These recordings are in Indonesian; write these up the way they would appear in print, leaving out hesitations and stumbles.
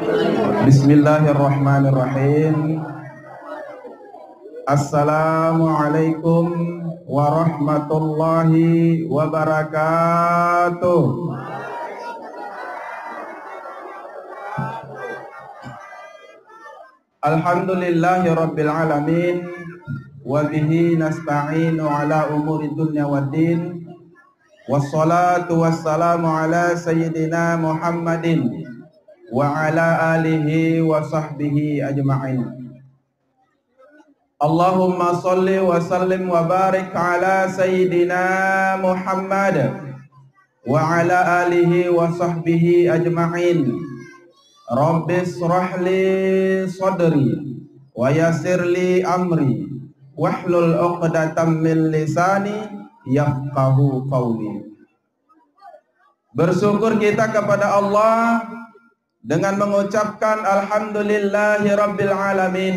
Bismillahirrahmanirrahim. Assalamualaikum warahmatullahi wabarakatuh. Alhamdulillahi rabbil alamin, wa bihi nasta'inu ala umuri dunya waddin, wassalatu wassalamu ala sayyidina Muhammadin wa ala alihi wa sahbihi ajma'in. Allahumma salli wa sallim wa barik ala sayyidina Muhammad wa ala alihi wa sahbihi ajma'in. Rabbi shrah li sadri wa yassir li amri wahlul 'uqdatam min lisani yafqahu qawli. Bersyukur kita kepada Allah dengan mengucapkan alhamdulillahi rabbil alamin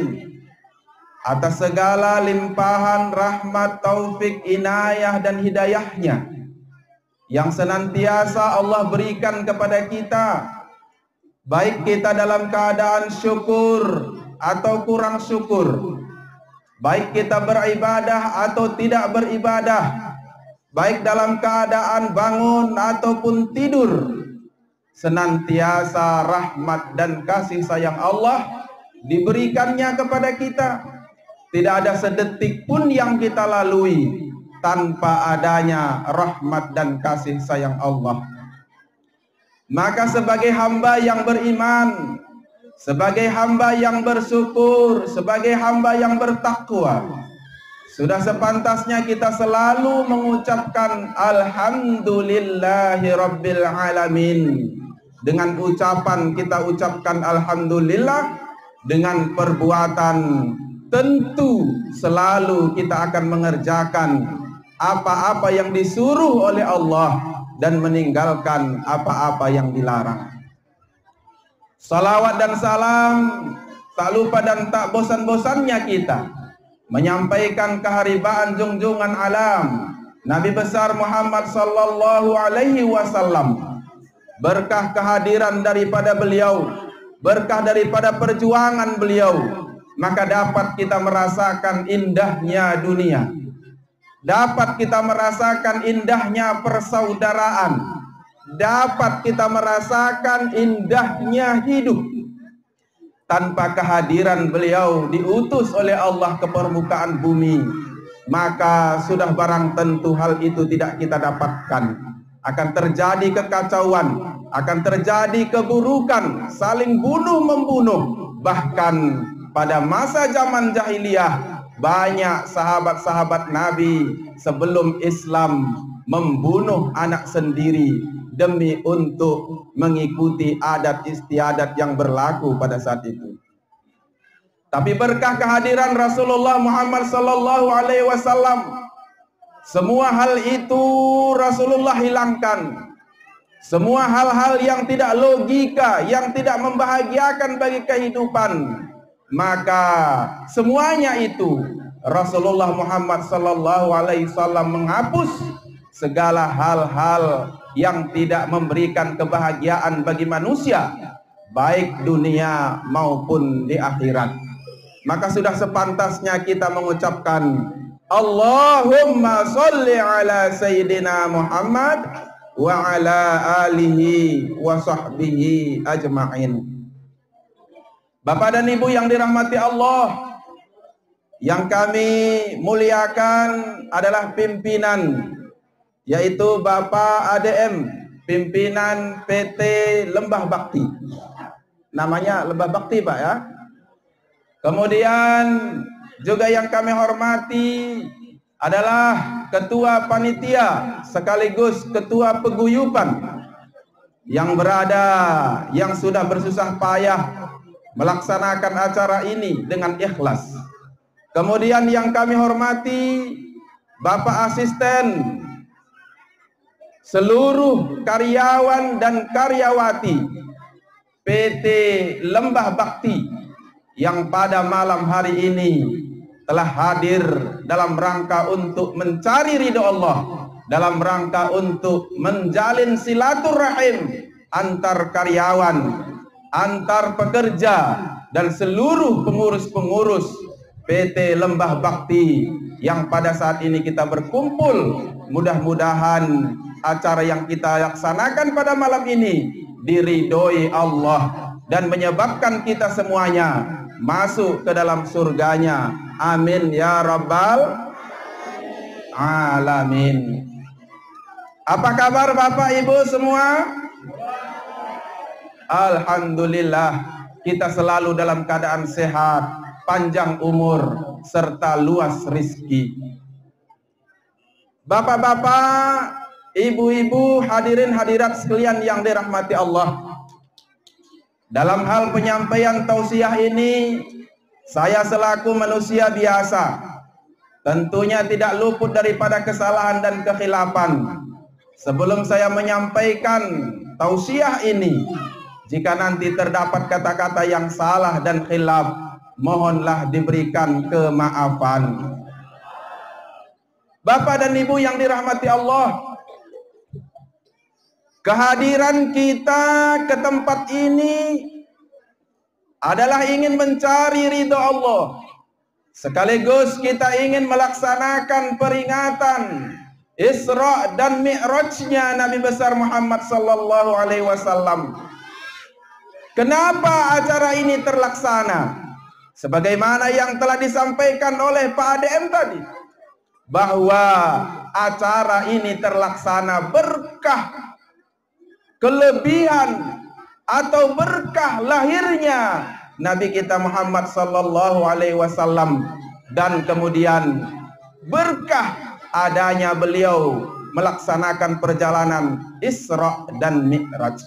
atas segala limpahan rahmat, taufik, inayah dan hidayahnya yang senantiasa Allah berikan kepada kita, baik kita dalam keadaan syukur atau kurang syukur, baik kita beribadah atau tidak beribadah, baik dalam keadaan bangun ataupun tidur, senantiasa rahmat dan kasih sayang Allah diberikannya kepada kita. Tidak ada sedetik pun yang kita lalui tanpa adanya rahmat dan kasih sayang Allah. Maka sebagai hamba yang beriman, sebagai hamba yang bersyukur, sebagai hamba yang bertakwa, sudah sepantasnya kita selalu mengucapkan alhamdulillahi rabbil alamin. Dengan ucapan kita ucapkan alhamdulillah, dengan perbuatan tentu selalu kita akan mengerjakan apa-apa yang disuruh oleh Allah dan meninggalkan apa-apa yang dilarang. Salawat dan salam tak lupa dan tak bosan-bosannya kita menyampaikan keharibaan junjungan alam Nabi besar Muhammad sallallahu alaihi wasallam. Berkah kehadiran daripada beliau, berkah daripada perjuangan beliau, maka dapat kita merasakan indahnya dunia, dapat kita merasakan indahnya persaudaraan, dapat kita merasakan indahnya hidup. Tanpa kehadiran beliau diutus oleh Allah ke permukaan bumi, maka sudah barang tentu hal itu tidak kita dapatkan. Akan terjadi kekacauan, akan terjadi keburukan, saling bunuh-membunuh. Bahkan pada masa zaman jahiliyah, banyak sahabat-sahabat Nabi sebelum Islam membunuh anak sendiri demi untuk mengikuti adat istiadat yang berlaku pada saat itu. Tapi berkah kehadiran Rasulullah Muhammad sallallahu alaihi wasallam, semua hal itu Rasulullah hilangkan. Semua hal-hal yang tidak logika, yang tidak membahagiakan bagi kehidupan, maka semuanya itu Rasulullah Muhammad sallallahu alaihi wasallam menghapus. Segala hal-hal yang tidak memberikan kebahagiaan bagi manusia, baik dunia maupun di akhirat. Maka sudah sepantasnya kita mengucapkan Allahumma sholli ala sayyidina Muhammad wa ala alihi wa sahbihi ajma'in. Bapak dan Ibu yang dirahmati Allah, yang kami muliakan adalah pimpinan, yaitu Bapak ADM, pimpinan PT Lembah Bakti. Namanya Lembah Bakti, Pak, ya. Kemudian juga yang kami hormati adalah ketua panitia sekaligus ketua peguyupan yang berada, yang sudah bersusah payah melaksanakan acara ini dengan ikhlas. Kemudian yang kami hormati Bapak asisten, seluruh karyawan dan karyawati PT Lembah Bakti yang pada malam hari ini telah hadir dalam rangka untuk mencari ridho Allah, dalam rangka untuk menjalin silaturahim antar karyawan, antar pekerja dan seluruh pengurus-pengurus PT Lembah Bakti yang pada saat ini kita berkumpul. Mudah-mudahan acara yang kita laksanakan pada malam ini diridhoi Allah dan menyebabkan kita semuanya masuk ke dalam surganya. Amin ya rabbal alamin. Apa kabar Bapak Ibu semua? Alhamdulillah, kita selalu dalam keadaan sehat, panjang umur, serta luas rizki. Bapak-bapak, ibu-ibu, hadirin hadirat sekalian yang dirahmati Allah. Dalam hal penyampaian tausiah ini, saya selaku manusia biasa tentunya tidak luput daripada kesalahan dan kekhilafan. Sebelum saya menyampaikan tausiah ini, jika nanti terdapat kata-kata yang salah dan khilaf, mohonlah diberikan kemaafan. Bapak dan Ibu yang dirahmati Allah, kehadiran kita ke tempat ini adalah ingin mencari ridho Allah. Sekaligus kita ingin melaksanakan peringatan Isra dan Mi'rajnya Nabi besar Muhammad sallallahu alaihi wasallam. Kenapa acara ini terlaksana? Sebagaimana yang telah disampaikan oleh Pak ADM tadi, bahwa acara ini terlaksana berkah kelebihan atau berkah lahirnya Nabi kita Muhammad sallallahu alaihi wasallam, dan kemudian berkah adanya beliau melaksanakan perjalanan Isra dan Mi'raj.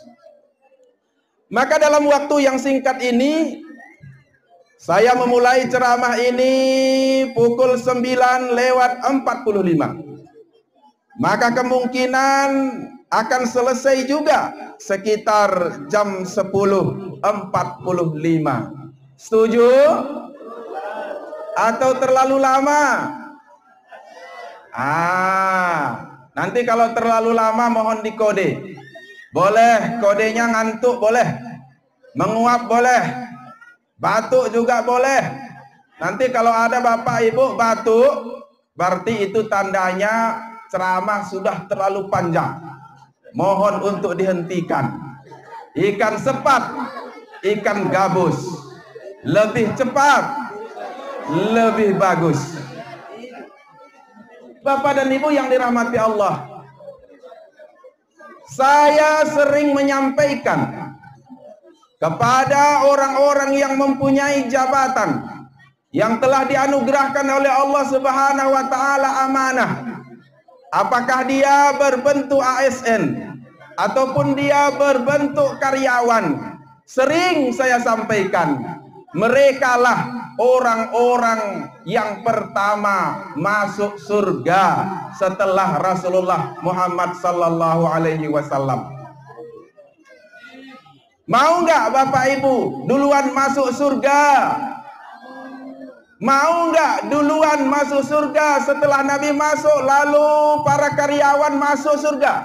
Maka dalam waktu yang singkat ini saya memulai ceramah ini pukul 9:45. Maka kemungkinan akan selesai juga sekitar jam 10:45. Setuju? Atau terlalu lama? Nanti kalau terlalu lama mohon dikode. Boleh, kodenya ngantuk boleh, menguap boleh, batuk juga boleh. Nanti kalau ada Bapak Ibu batuk, berarti itu tandanya ceramah sudah terlalu panjang. Mohon untuk dihentikan. Ikan sepat, ikan gabus, lebih cepat, lebih bagus. Bapak dan Ibu yang dirahmati Allah, saya sering menyampaikan kepada orang-orang yang mempunyai jabatan yang telah dianugerahkan oleh Allah Subhanahu wa taala amanah, apakah dia berbentuk ASN ataupun dia berbentuk karyawan, sering saya sampaikan, merekalah orang-orang yang pertama masuk surga setelah Rasulullah Muhammad sallallahu alaihi wasallam. Mau nggak Bapak Ibu duluan masuk surga? Mau nggak duluan masuk surga setelah Nabi masuk lalu para karyawan masuk surga?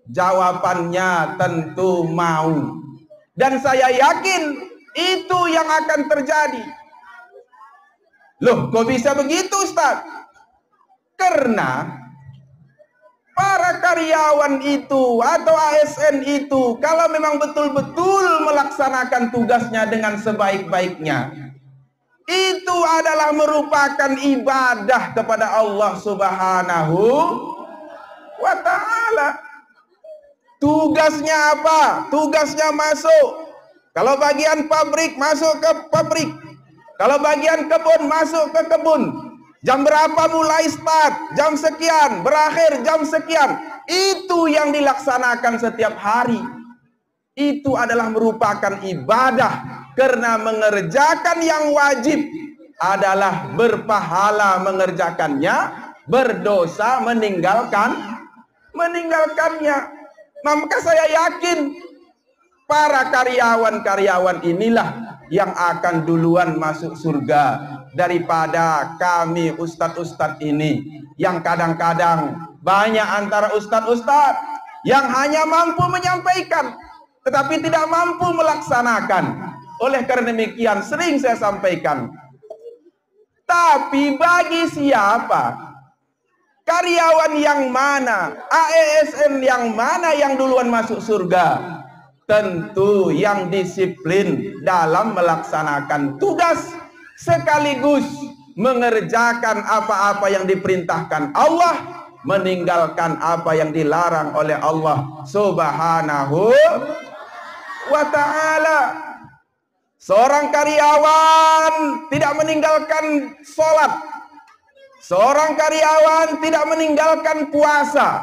Jawabannya tentu mau. Dan saya yakin itu yang akan terjadi. Loh, kok bisa begitu Ustaz? Karena para karyawan itu atau ASN itu kalau memang betul-betul melaksanakan tugasnya dengan sebaik-baiknya, itu adalah merupakan ibadah kepada Allah Subhanahu wa ta'ala. Tugasnya apa? Tugasnya masuk. Kalau bagian pabrik masuk ke pabrik. Kalau bagian kebun masuk ke kebun. Jam berapa mulai start? Jam sekian, berakhir jam sekian. Itu yang dilaksanakan setiap hari. Itu adalah merupakan ibadah. Karena mengerjakan yang wajib adalah berpahala mengerjakannya, berdosa meninggalkannya. Maka saya yakin para karyawan-karyawan inilah yang akan duluan masuk surga daripada kami ustadz-ustadz ini yang kadang-kadang banyak antara ustadz-ustadz yang hanya mampu menyampaikan tetapi tidak mampu melaksanakan. Oleh karena demikian sering saya sampaikan, tapi bagi siapa, karyawan yang mana, ASN yang mana yang duluan masuk surga? Tentu yang disiplin dalam melaksanakan tugas sekaligus mengerjakan apa-apa yang diperintahkan Allah, meninggalkan apa yang dilarang oleh Allah Subhanahu wa ta'ala. Seorang karyawan tidak meninggalkan sholat, seorang karyawan tidak meninggalkan puasa,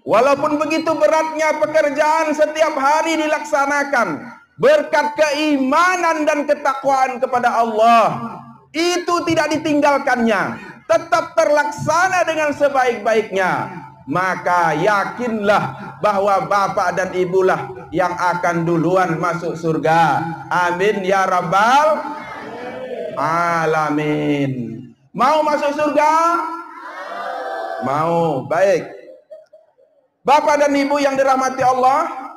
walaupun begitu beratnya pekerjaan setiap hari dilaksanakan berkat keimanan dan ketakwaan kepada Allah, itu tidak ditinggalkannya, tetap terlaksana dengan sebaik-baiknya. Maka yakinlah bahwa bapak dan ibulah yang akan duluan masuk surga. Amin ya rabbal alamin. Mau masuk surga? Mau. Baik. Bapak dan ibu yang dirahmati Allah,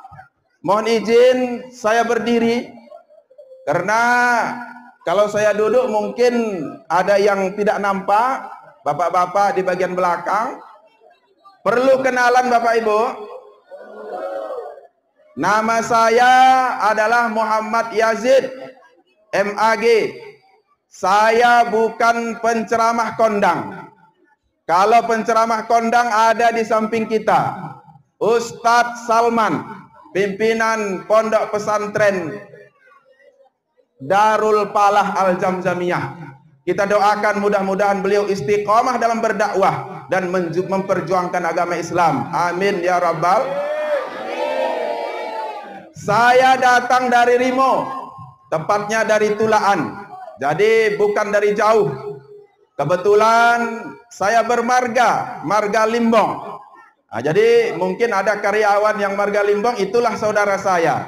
mohon izin saya berdiri, karena kalau saya duduk mungkin ada yang tidak nampak. Bapak-bapak di bagian belakang perlu kenalan Bapak Ibu. Nama saya adalah Muhammad Yazid MAG. Saya bukan penceramah kondang. Kalau penceramah kondang ada di samping kita, Ustadz Salman, pimpinan Pondok Pesantren Darul Falah Al Jamzamiyah. Kita doakan mudah-mudahan beliau istiqomah dalam berdakwah dan memperjuangkan agama Islam. Amin ya rabbal. Saya datang dari Rimo, tepatnya dari Tulaan. Jadi bukan dari jauh. Kebetulan saya bermarga, marga Limbong. Nah, jadi mungkin ada karyawan yang marga Limbong, itulah saudara saya.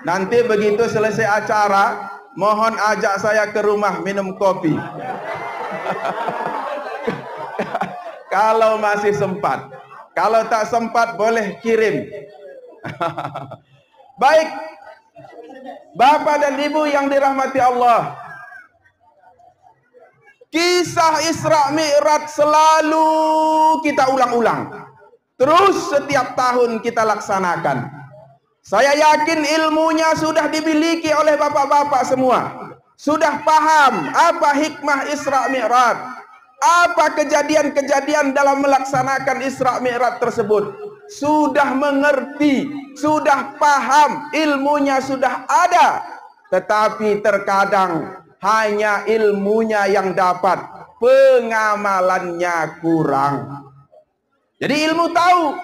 Nanti begitu selesai acara, mohon ajak saya ke rumah minum kopi. Kalau masih sempat. Kalau tak sempat boleh kirim. Baik. Bapak dan Ibu yang dirahmati Allah, kisah Isra Mi'raj selalu kita ulang-ulang. Terus setiap tahun kita laksanakan. Saya yakin ilmunya sudah dimiliki oleh bapak-bapak semua. Sudah paham apa hikmah Isra Mi'raj, apa kejadian-kejadian dalam melaksanakan Isra Mi'raj tersebut. Sudah mengerti, sudah paham, ilmunya sudah ada. Tetapi terkadang hanya ilmunya yang dapat, pengamalannya kurang. Jadi ilmu tahu,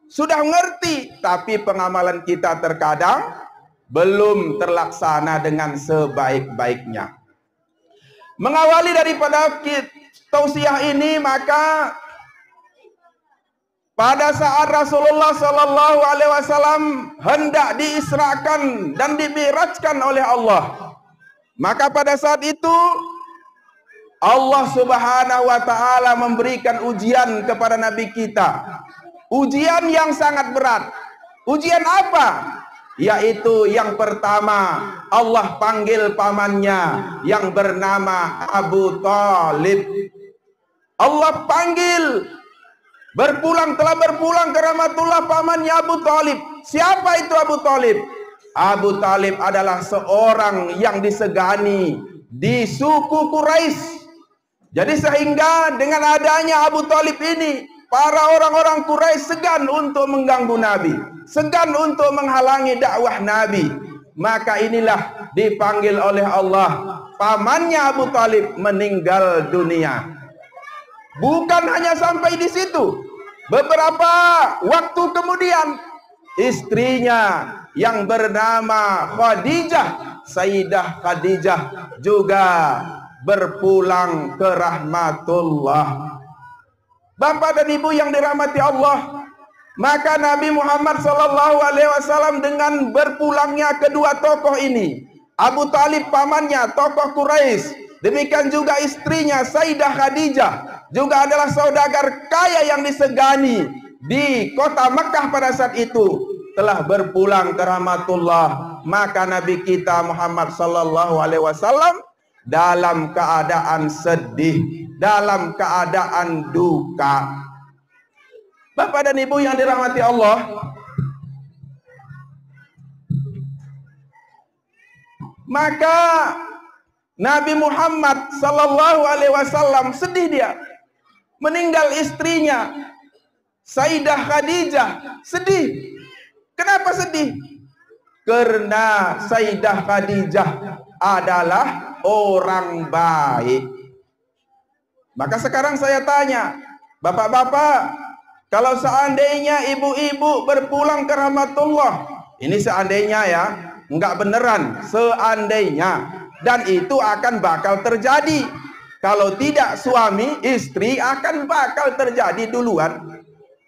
sudah mengerti, tapi pengamalan kita terkadang belum terlaksana dengan sebaik-baiknya. Mengawali daripada tausiah ini, maka pada saat Rasulullah Sallallahu Alaihi Wasallam hendak diisrakan dan dimi'rajkan oleh Allah, maka pada saat itu Allah Subhanahu Wa Taala memberikan ujian kepada Nabi kita. Ujian yang sangat berat. Ujian apa? Yaitu yang pertama, Allah panggil pamannya yang bernama Abu Thalib. Allah panggil, telah berpulang ke rahmatullah pamannya Abu Thalib. Siapa itu Abu Thalib? Abu Thalib adalah seorang yang disegani di suku Quraisy. Jadi sehingga dengan adanya Abu Thalib ini, para orang-orang Quraisy segan untuk mengganggu Nabi, segan untuk menghalangi dakwah Nabi. Maka inilah dipanggil oleh Allah, pamannya Abu Thalib meninggal dunia. Bukan hanya sampai di situ, beberapa waktu kemudian istrinya yang bernama Khadijah, Sayyidah Khadijah, juga berpulang ke rahmatullah. Bapak dan Ibu yang dirahmati Allah, maka Nabi Muhammad Sallallahu Alaihi Wasallam dengan berpulangnya kedua tokoh ini, Abu Thalib pamannya, tokoh Quraisy, demikian juga istrinya Sayyidah Khadijah, juga adalah saudagar kaya yang disegani di kota Mekah pada saat itu. telah berpulang ke rahmatullah, maka Nabi kita Muhammad sallallahu alaihi wasallam dalam keadaan sedih, dalam keadaan duka. Bapak dan Ibu yang dirahmati Allah, maka Nabi Muhammad sallallahu alaihi wasallam sedih, dia meninggal istrinya Sayyidah Khadijah, sedih. Kenapa sedih? Karena Sayyidah Khadijah adalah orang baik. Maka sekarang saya tanya, bapak-bapak, kalau seandainya ibu-ibu berpulang ke rahmatullah, ini seandainya ya, enggak beneran, seandainya, dan itu akan bakal terjadi. Kalau tidak suami, istri akan bakal terjadi duluan.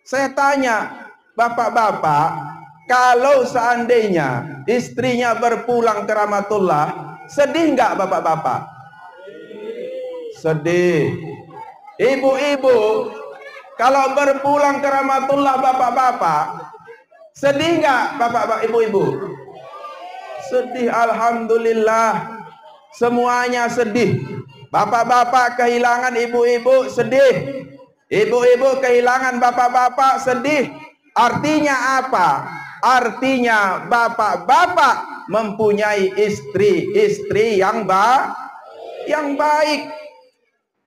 Saya tanya, bapak-bapak, kalau seandainya istrinya berpulang ke rahmatullah, sedih enggak bapak-bapak? Sedih. Ibu-ibu, kalau berpulang ke rahmatullah bapak-bapak, sedih enggak bapak-bapak, ibu-ibu? Sedih, alhamdulillah. Semuanya sedih. Bapak-bapak kehilangan ibu-ibu, sedih. Ibu-ibu kehilangan bapak-bapak, sedih. Artinya apa? Artinya bapak-bapak mempunyai istri yang baik.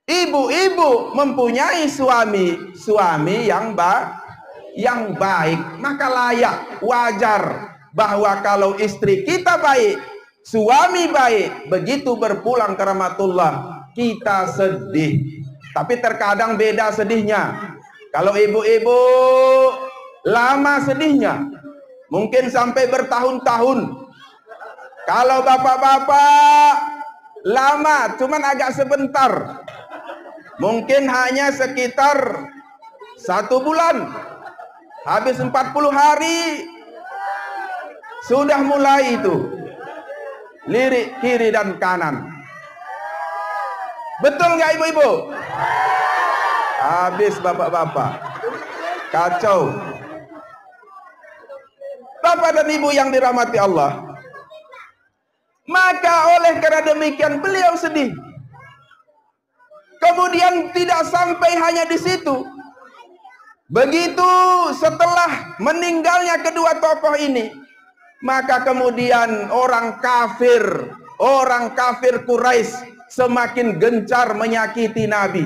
Ibu-ibu mempunyai suami yang baik. Maka layak, wajar bahwa kalau istri kita baik, suami baik, begitu berpulang ke rahmatullah, kita sedih. Tapi terkadang beda sedihnya. Kalau ibu-ibu lama sedihnya, mungkin sampai bertahun-tahun. Kalau bapak-bapak lama, cuman agak sebentar, mungkin hanya sekitar 1 bulan. Habis 40 hari sudah mulai itu lirik kiri dan kanan. Betul nggak ibu-ibu? Habis bapak-bapak, kacau. Bapak dan Ibu yang dirahmati Allah, maka oleh karena demikian beliau sedih. Kemudian tidak sampai hanya di situ. Begitu setelah meninggalnya kedua tokoh ini, maka kemudian orang kafir Quraisy semakin gencar menyakiti Nabi,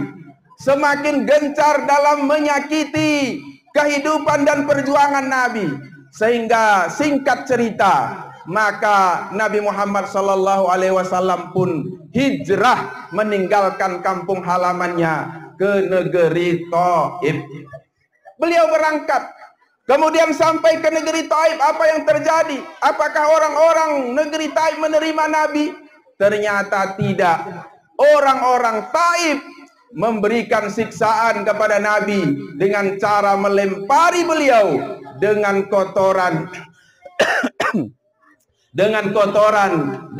semakin gencar dalam menyakiti kehidupan dan perjuangan Nabi. Sehingga singkat cerita, maka Nabi Muhammad sallallahu alaihi wasallam pun hijrah meninggalkan kampung halamannya ke negeri Thaif. Beliau berangkat, kemudian sampai ke negeri Thaif. Apa yang terjadi? Apakah orang-orang negeri Thaif menerima Nabi? Ternyata tidak. Orang-orang Thaif memberikan siksaan kepada Nabi dengan cara melempari beliau dengan kotoran,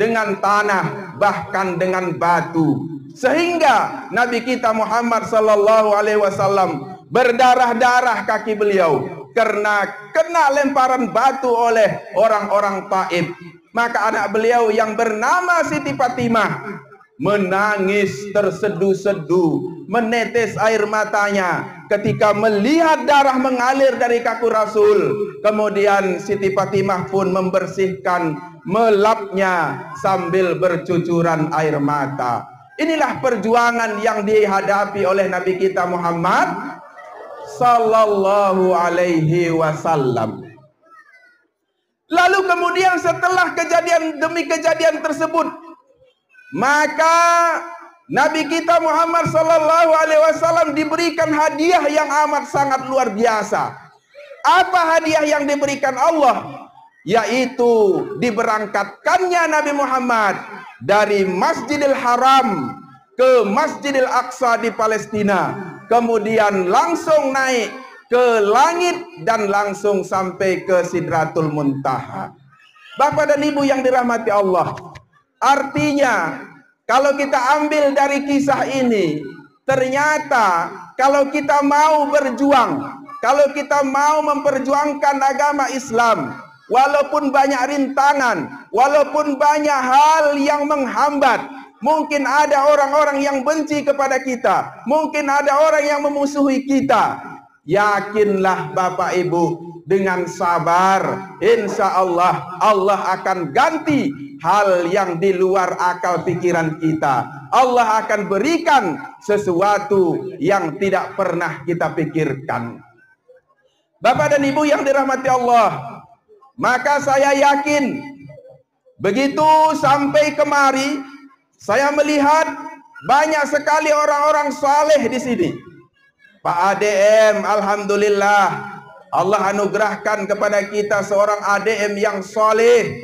dengan tanah, bahkan dengan batu, sehingga Nabi kita Muhammad sallallahu alaihi wasallam berdarah-darah kaki beliau karena kena lemparan batu oleh orang-orang Taif. Maka anak beliau yang bernama Siti Fatimah menangis terseduh-seduh, menetes air matanya ketika melihat darah mengalir dari kaki Rasul. Kemudian Siti Fatimah pun membersihkan, melapnya sambil bercucuran air mata. Inilah perjuangan yang dihadapi oleh Nabi kita Muhammad sallallahu alaihi wasallam. Lalu kemudian setelah kejadian demi kejadian tersebut, maka Nabi kita Muhammad sallallahu alaihi wasallam diberikan hadiah yang amat sangat luar biasa. Apa hadiah yang diberikan Allah? Yaitu diberangkatkannya Nabi Muhammad dari Masjidil Haram ke Masjidil Aqsa di Palestina, kemudian langsung naik ke langit dan langsung sampai ke Sidratul Muntaha. Bapak dan Ibu yang dirahmati Allah, artinya kalau kita ambil dari kisah ini, ternyata kalau kita mau berjuang, kalau kita mau memperjuangkan agama Islam, walaupun banyak rintangan, walaupun banyak hal yang menghambat, mungkin ada orang-orang yang benci kepada kita, mungkin ada orang yang memusuhi kita, yakinlah Bapak Ibu, dengan sabar, insya Allah, Allah akan ganti hal yang di luar akal pikiran kita. Allah akan berikan sesuatu yang tidak pernah kita pikirkan. Bapak dan Ibu yang dirahmati Allah, maka saya yakin begitu sampai kemari, saya melihat banyak sekali orang-orang saleh di sini. Pak ADM, alhamdulillah, Allah anugerahkan kepada kita seorang ADM yang saleh.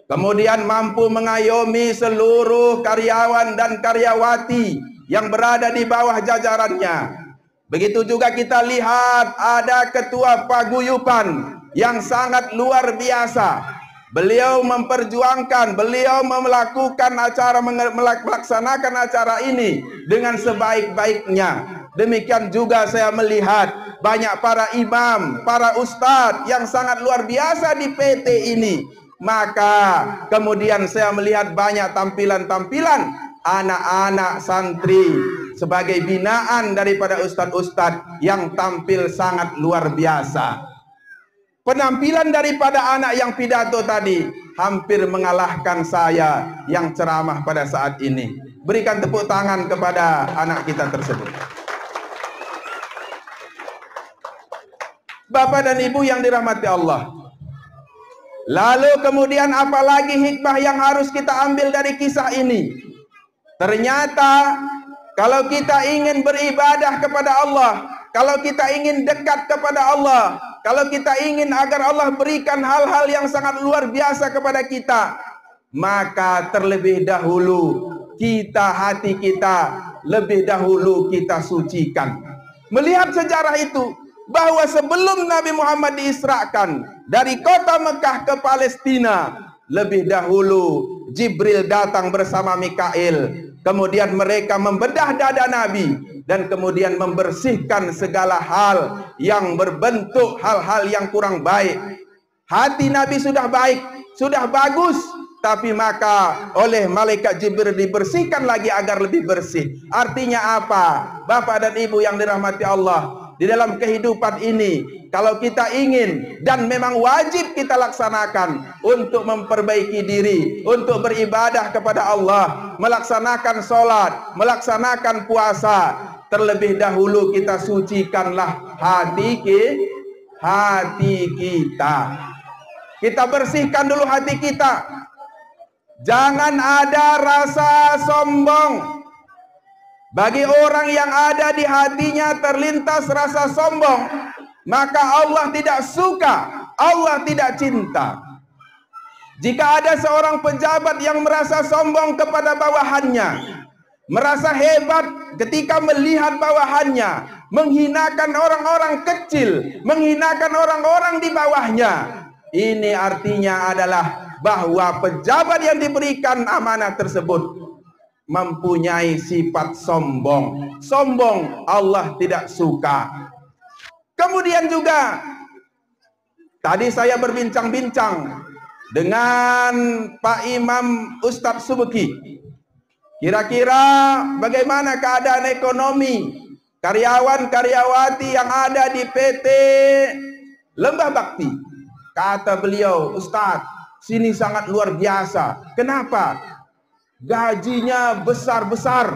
Kemudian mampu mengayomi seluruh karyawan dan karyawati yang berada di bawah jajarannya. Begitu juga kita lihat ada ketua paguyuban yang sangat luar biasa. Beliau memperjuangkan, beliau melakukan acara, melaksanakan acara ini dengan sebaik-baiknya. Demikian juga saya melihat banyak para imam, para ustadz yang sangat luar biasa di PT ini. Maka kemudian saya melihat banyak tampilan-tampilan anak-anak santri sebagai binaan daripada ustadz-ustadz yang tampil sangat luar biasa. Penampilan daripada anak yang pidato tadi hampir mengalahkan saya yang ceramah pada saat ini. Berikan tepuk tangan kepada anak kita tersebut. Bapak dan Ibu yang dirahmati Allah. Lalu kemudian apalagi hikmah yang harus kita ambil dari kisah ini? Ternyata kalau kita ingin beribadah kepada Allah, kalau kita ingin dekat kepada Allah, kalau kita ingin agar Allah berikan hal-hal yang sangat luar biasa kepada kita, maka terlebih dahulu hati kita lebih dahulu kita sucikan. Melihat sejarah itu, bahwa sebelum Nabi Muhammad diisrakan dari kota Mekah ke Palestina, lebih dahulu Jibril datang bersama Mikail. Kemudian mereka membedah dada Nabi dan kemudian membersihkan segala hal yang berbentuk hal-hal yang kurang baik. Hati Nabi sudah baik, sudah bagus, tapi maka oleh malaikat Jibril dibersihkan lagi agar lebih bersih. Artinya apa? Bapak dan Ibu yang dirahmati Allah, di dalam kehidupan ini, kalau kita ingin dan memang wajib kita laksanakan untuk memperbaiki diri, untuk beribadah kepada Allah, melaksanakan sholat, melaksanakan puasa, terlebih dahulu kita sucikanlah hati kita. Kita bersihkan dulu hati kita. Jangan ada rasa sombong. Bagi orang yang ada di hatinya terlintas rasa sombong, maka Allah tidak suka, Allah tidak cinta. Jika ada seorang pejabat yang merasa sombong kepada bawahannya, merasa hebat ketika melihat bawahannya, menghinakan orang-orang kecil, menghinakan orang-orang di bawahnya, ini artinya adalah bahwa pejabat yang diberikan amanah tersebut mempunyai sifat sombong. Sombong Allah tidak suka. Kemudian juga tadi saya berbincang-bincang dengan Pak Imam Ustadz Subeki. Kira-kira bagaimana keadaan ekonomi karyawan-karyawati yang ada di PT Lembah Bakti? Kata beliau, Ustadz, sini sangat luar biasa. Kenapa? Gajinya besar-besar,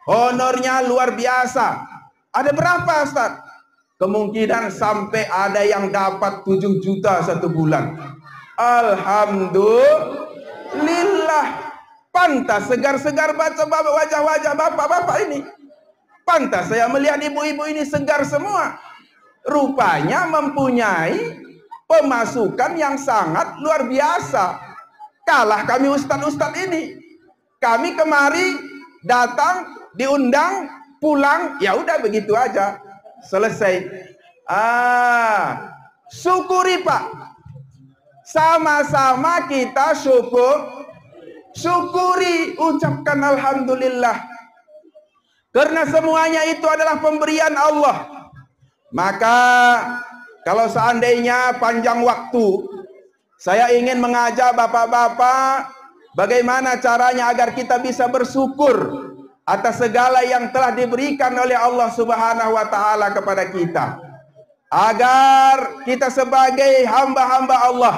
honornya luar biasa. Ada berapa, Ustaz? Kemungkinan sampai ada yang dapat 7 juta satu bulan. Alhamdulillah. Pantas segar-segar baca wajah-wajah bapak-bapak ini. Pantas saya melihat ibu-ibu ini segar semua. Rupanya mempunyai pemasukan yang sangat luar biasa. Kalah kami ustadz-ustadz ini. Kami kemari datang, diundang, pulang, ya udah begitu aja. Selesai. Syukuri Pak. Sama-sama kita syukuri, ucapkan alhamdulillah. Karena semuanya itu adalah pemberian Allah. Maka kalau seandainya panjang waktu, saya ingin mengajak bapak-bapak bagaimana caranya agar kita bisa bersyukur atas segala yang telah diberikan oleh Allah Subhanahu wa taala kepada kita. Agar kita sebagai hamba-hamba Allah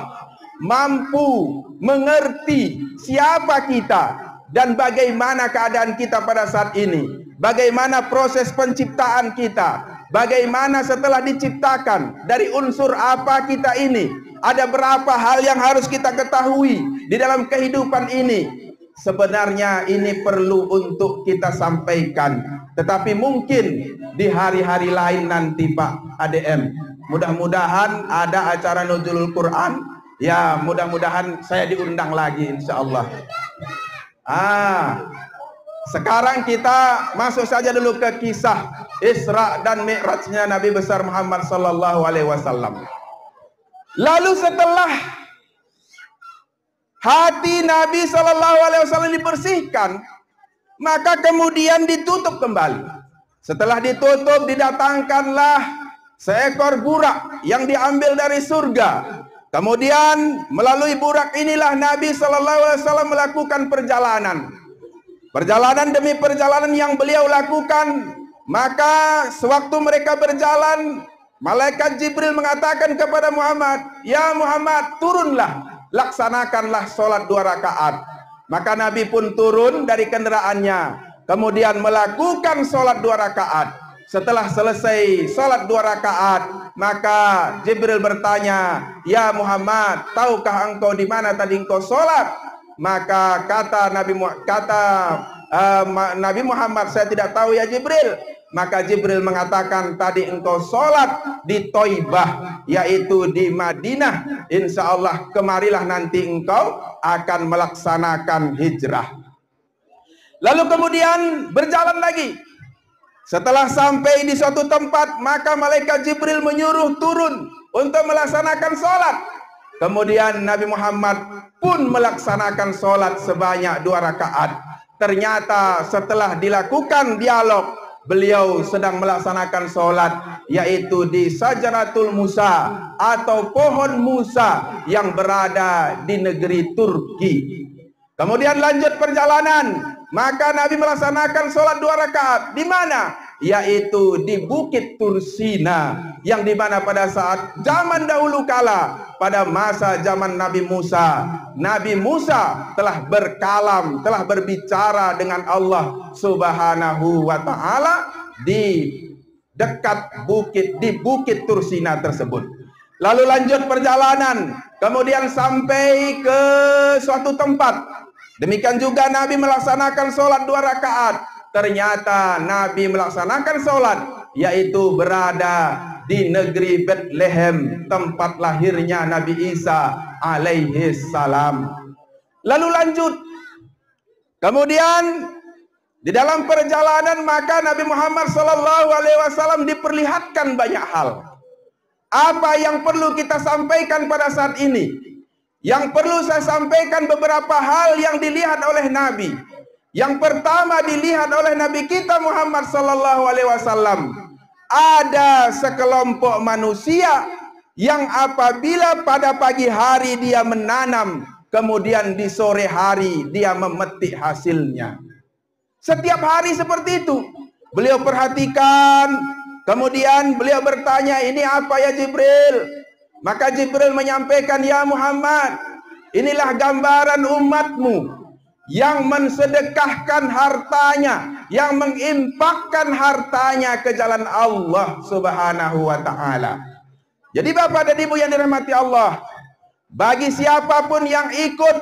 mampu mengerti siapa kita dan bagaimana keadaan kita pada saat ini. Bagaimana proses penciptaan kita. Bagaimana setelah diciptakan, dari unsur apa kita ini, ada berapa hal yang harus kita ketahui di dalam kehidupan ini. Sebenarnya ini perlu untuk kita sampaikan, tetapi mungkin di hari-hari lain nanti Pak ADM. Mudah-mudahan ada acara Nuzulul Quran. Ya, mudah-mudahan saya diundang lagi insya Allah. Sekarang kita masuk saja dulu ke kisah Isra dan Mi'rajnya Nabi besar Muhammad sallallahu alaihi wasallam. Lalu setelah hati Nabi sallallahu alaihi wasallam dibersihkan, maka kemudian ditutup kembali. Setelah ditutup, didatangkanlah seekor burak yang diambil dari surga. Kemudian melalui burak inilah Nabi sallallahu alaihi wasallam melakukan perjalanan. Perjalanan demi perjalanan yang beliau lakukan. Maka sewaktu mereka berjalan, malaikat Jibril mengatakan kepada Muhammad, "Ya Muhammad, turunlah, laksanakanlah sholat 2 rakaat." Maka Nabi pun turun dari kendaraannya, kemudian melakukan sholat 2 rakaat. Setelah selesai sholat 2 rakaat, maka Jibril bertanya, "Ya Muhammad, tahukah engkau di mana tadi engkau sholat?" Maka kata Nabi Muhammad, "Saya tidak tahu ya Jibril." Maka Jibril mengatakan, "Tadi engkau sholat di Thaibah, yaitu di Madinah. Insya Allah kemarilah nanti engkau akan melaksanakan hijrah." Lalu kemudian berjalan lagi. Setelah sampai di suatu tempat, maka malaikat Jibril menyuruh turun untuk melaksanakan sholat. Kemudian Nabi Muhammad pun melaksanakan sholat sebanyak 2 rakaat. Ternyata setelah dilakukan dialog, beliau sedang melaksanakan sholat, yaitu di Sajaratul Musa atau pohon Musa yang berada di negeri Turki. Kemudian lanjut perjalanan, maka Nabi melaksanakan sholat 2 rakaat. Di mana? Yaitu di Bukit Tursina, yang dimana pada saat zaman dahulu kala, pada masa zaman Nabi Musa telah berkalam, telah berbicara dengan Allah Subhanahu wa ta'ala di dekat di Bukit Tursina tersebut. Lalu lanjut perjalanan, kemudian sampai ke suatu tempat. Demikian juga Nabi melaksanakan sholat 2 rakaat. Ternyata Nabi melaksanakan sholat, yaitu berada di negeri Bethlehem, tempat lahirnya Nabi Isa alaihi salam. Lalu lanjut, kemudian di dalam perjalanan maka Nabi Muhammad sallallahu alaihi wasallam diperlihatkan banyak hal. Apa yang perlu kita sampaikan pada saat ini? Yang perlu saya sampaikan beberapa hal yang dilihat oleh Nabi. Yang pertama dilihat oleh Nabi kita Muhammad sallallahu alaihi wasallam, ada sekelompok manusia yang apabila pada pagi hari dia menanam, kemudian di sore hari dia memetik hasilnya. Setiap hari seperti itu. Beliau perhatikan, kemudian beliau bertanya, "Ini apa ya Jibril?" Maka Jibril menyampaikan, "Ya Muhammad, inilah gambaran umatmu yang mensedekahkan hartanya, yang menginfakkan hartanya ke jalan Allah Subhanahu wa ta'ala." Jadi Bapak dan Ibu yang dirahmati Allah, bagi siapapun yang ikut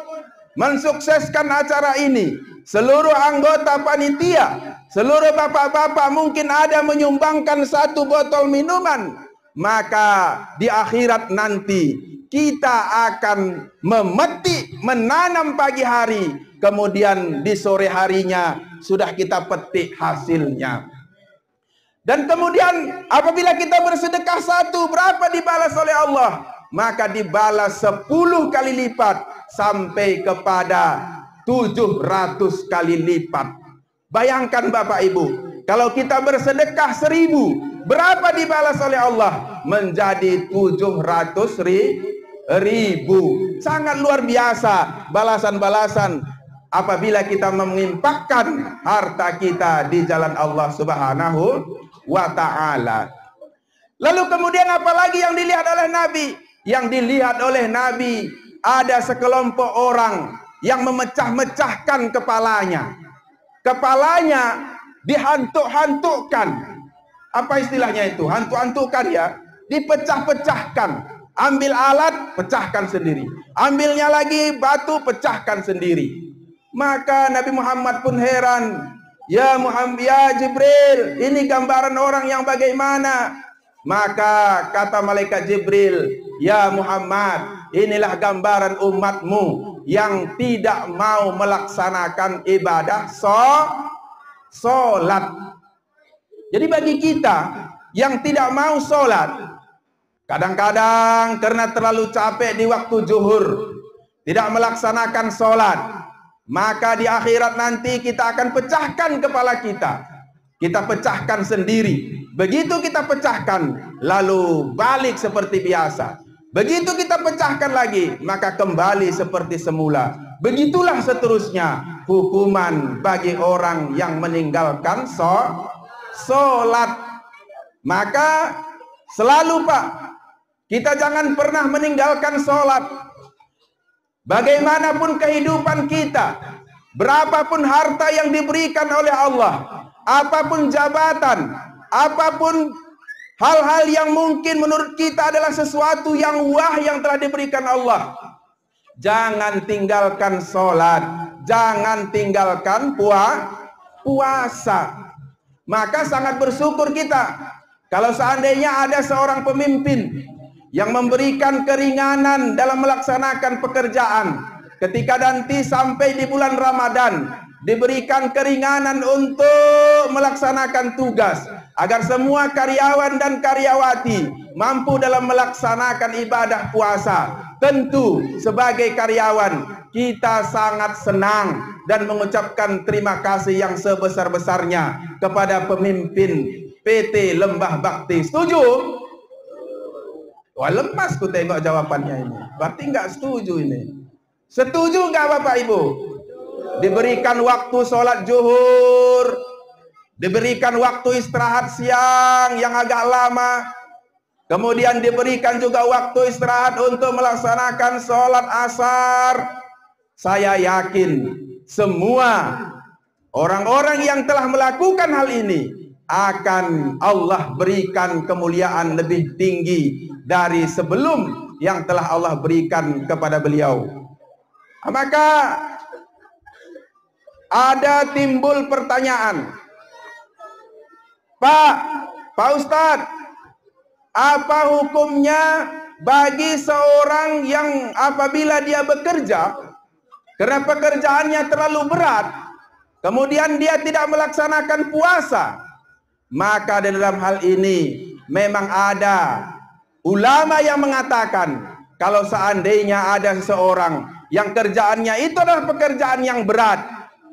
mensukseskan acara ini, seluruh anggota panitia, seluruh bapak-bapak mungkin ada menyumbangkan 1 botol minuman, maka di akhirat nanti kita akan memetik, menanam pagi hari, kemudian di sore harinya sudah kita petik hasilnya. Dan kemudian apabila kita bersedekah 1, berapa dibalas oleh Allah? Maka dibalas 10 kali lipat sampai kepada 700 kali lipat. Bayangkan Bapak Ibu, kalau kita bersedekah 1000, Berapa dibalas oleh Allah? Menjadi 700.000. Sangat luar biasa balasan-balasan apabila kita menginfakkan harta kita di jalan Allah Subhanahu wa ta'ala. Lalu kemudian apalagi yang dilihat oleh Nabi? Yang dilihat oleh Nabi, ada sekelompok orang yang memecah-mecahkan kepalanya. Kepalanya dihantuk-hantukkan. Apa istilahnya itu? Hantuk-hantukkan ya. Dipecah-pecahkan. Ambil alat, pecahkan sendiri. Ambilnya lagi batu, pecahkan sendiri. Maka Nabi Muhammad pun heran. Ya Muhammad, ya Jibril, ini gambaran orang yang bagaimana? Maka kata malaikat Jibril, ya Muhammad, inilah gambaran umatmu yang tidak mau melaksanakan ibadah sholat. Jadi bagi kita yang tidak mau sholat, kadang-kadang karena terlalu capek di waktu zuhur, tidak melaksanakan sholat, maka di akhirat nanti kita akan pecahkan kepala kita. Kita pecahkan sendiri. Begitu kita pecahkan, lalu balik seperti biasa. Begitu kita pecahkan lagi, maka kembali seperti semula. Begitulah seterusnya hukuman bagi orang yang meninggalkan sholat. Maka selalu Pak, kita jangan pernah meninggalkan sholat. Bagaimanapun kehidupan kita, berapapun harta yang diberikan oleh Allah, apapun jabatan, apapun hal-hal yang mungkin menurut kita adalah sesuatu yang wah yang telah diberikan Allah, jangan tinggalkan sholat, jangan tinggalkan puasa. Maka sangat bersyukur kita kalau seandainya ada seorang pemimpin yang memberikan keringanan dalam melaksanakan pekerjaan. Ketika nanti sampai di bulan Ramadan, diberikan keringanan untuk melaksanakan tugas, agar semua karyawan dan karyawati mampu dalam melaksanakan ibadah puasa. Tentu sebagai karyawan kita sangat senang dan mengucapkan terima kasih yang sebesar-besarnya kepada pemimpin PT Lembah Bakti. Setuju? Wah, lemas ku tengok jawabannya ini. Berarti nggak setuju ini. Setuju nggak Bapak Ibu? Diberikan waktu sholat zuhur, diberikan waktu istirahat siang yang agak lama, kemudian diberikan juga waktu istirahat untuk melaksanakan sholat asar. Saya yakin semua orang-orang yang telah melakukan hal ini akan Allah berikan kemuliaan lebih tinggi dari sebelum yang telah Allah berikan kepada beliau. Maka ada timbul pertanyaan, Pak Ustadz, apa hukumnya bagi seorang yang apabila dia bekerja karena pekerjaannya terlalu berat, kemudian dia tidak melaksanakan puasa? Maka di dalam hal ini memang ada ulama yang mengatakan, kalau seandainya ada seseorang yang kerjaannya itu adalah pekerjaan yang berat,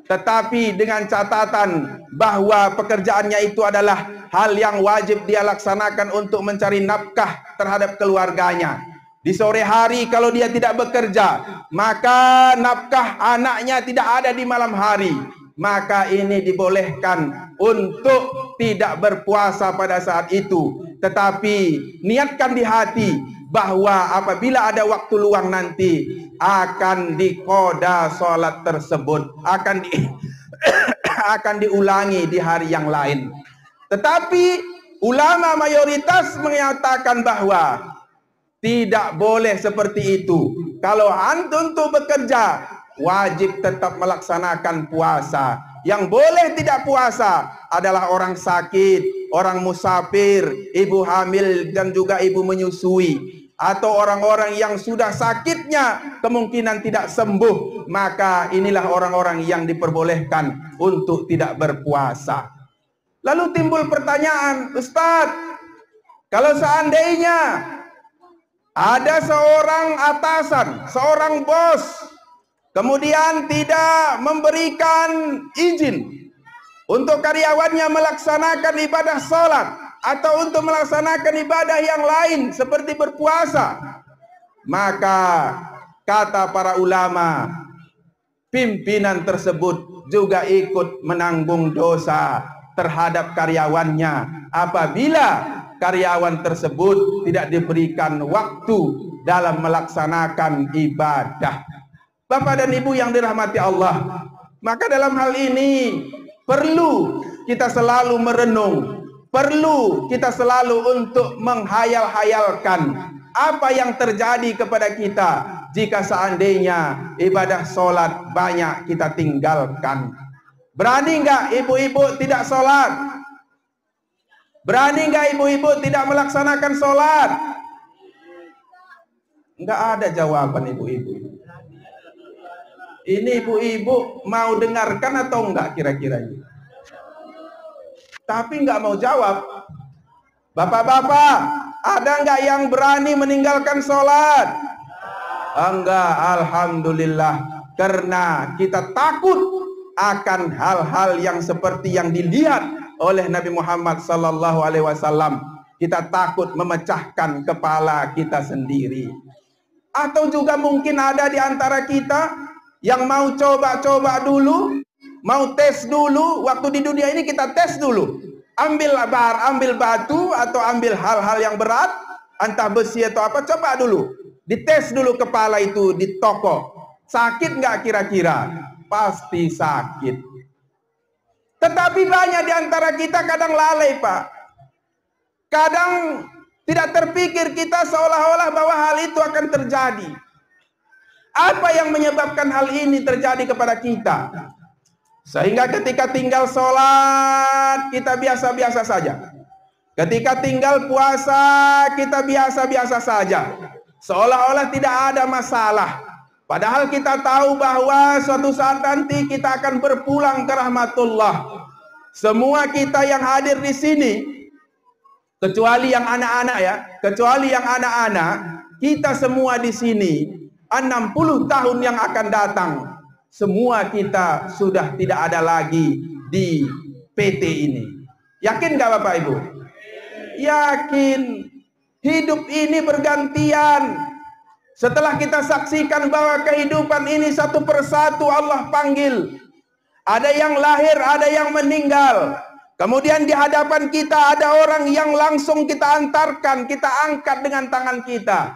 tetapi dengan catatan bahwa pekerjaannya itu adalah hal yang wajib dia laksanakan untuk mencari nafkah terhadap keluarganya. Di sore hari kalau dia tidak bekerja, maka nafkah anaknya tidak ada di malam hari. Maka ini dibolehkan untuk tidak berpuasa pada saat itu. Tetapi niatkan di hati bahwa apabila ada waktu luang nanti akan dikoda sholat tersebut, akan diulangi di hari yang lain. Tetapi ulama mayoritas menyatakan bahwa tidak boleh seperti itu. Kalau antum untuk bekerja, wajib tetap melaksanakan puasa. Yang boleh tidak puasa adalah orang sakit, orang musafir, ibu hamil dan juga ibu menyusui, atau orang-orang yang sudah sakitnya kemungkinan tidak sembuh. Maka inilah orang-orang yang diperbolehkan untuk tidak berpuasa. Lalu timbul pertanyaan, Ustadz, kalau seandainya ada seorang atasan, seorang bos, kemudian tidak memberikan izin untuk karyawannya melaksanakan ibadah sholat, atau untuk melaksanakan ibadah yang lain seperti berpuasa, maka kata para ulama, pimpinan tersebut juga ikut menanggung dosa terhadap karyawannya apabila karyawan tersebut tidak diberikan waktu dalam melaksanakan ibadah. Bapak dan Ibu yang dirahmati Allah, maka dalam hal ini perlu kita selalu merenung, perlu kita selalu untuk menghayal-hayalkan apa yang terjadi kepada kita jika seandainya ibadah sholat banyak kita tinggalkan. Berani nggak ibu-ibu tidak sholat? Berani nggak ibu-ibu tidak melaksanakan sholat? Nggak ada jawaban ibu-ibu. Ini ibu-ibu mau dengarkan atau enggak kira-kira ini? Tapi nggak mau jawab. Bapak-bapak, ada nggak yang berani meninggalkan sholat? Enggak, alhamdulillah. Karena kita takut akan hal-hal yang seperti yang dilihat oleh Nabi Muhammad SAW. Kita takut memecahkan kepala kita sendiri. Atau juga mungkin ada di antara kita yang mau coba-coba dulu, mau tes dulu. Waktu di dunia ini kita tes dulu. Ambil batu atau ambil hal-hal yang berat, entah besi atau apa, coba dulu. Dites dulu kepala itu di toko. Sakit nggak kira-kira? Pasti sakit. Tetapi banyak di antara kita kadang lalai, Pak. Kadang tidak terpikir kita seolah-olah bahwa hal itu akan terjadi. Apa yang menyebabkan hal ini terjadi kepada kita? Sehingga ketika tinggal sholat, kita biasa-biasa saja. Ketika tinggal puasa, kita biasa-biasa saja. Seolah-olah tidak ada masalah. Padahal kita tahu bahwa suatu saat nanti kita akan berpulang ke rahmatullah. Semua kita yang hadir di sini, kecuali yang anak-anak ya, kecuali yang anak-anak, kita semua di sini 60 tahun yang akan datang, semua kita sudah tidak ada lagi di PT ini. Yakin gak Bapak Ibu? Yakin. Hidup ini bergantian. Setelah kita saksikan bahwa kehidupan ini satu persatu Allah panggil. Ada yang lahir, ada yang meninggal. Kemudian di hadapan kita ada orang yang langsung kita antarkan, kita angkat dengan tangan kita.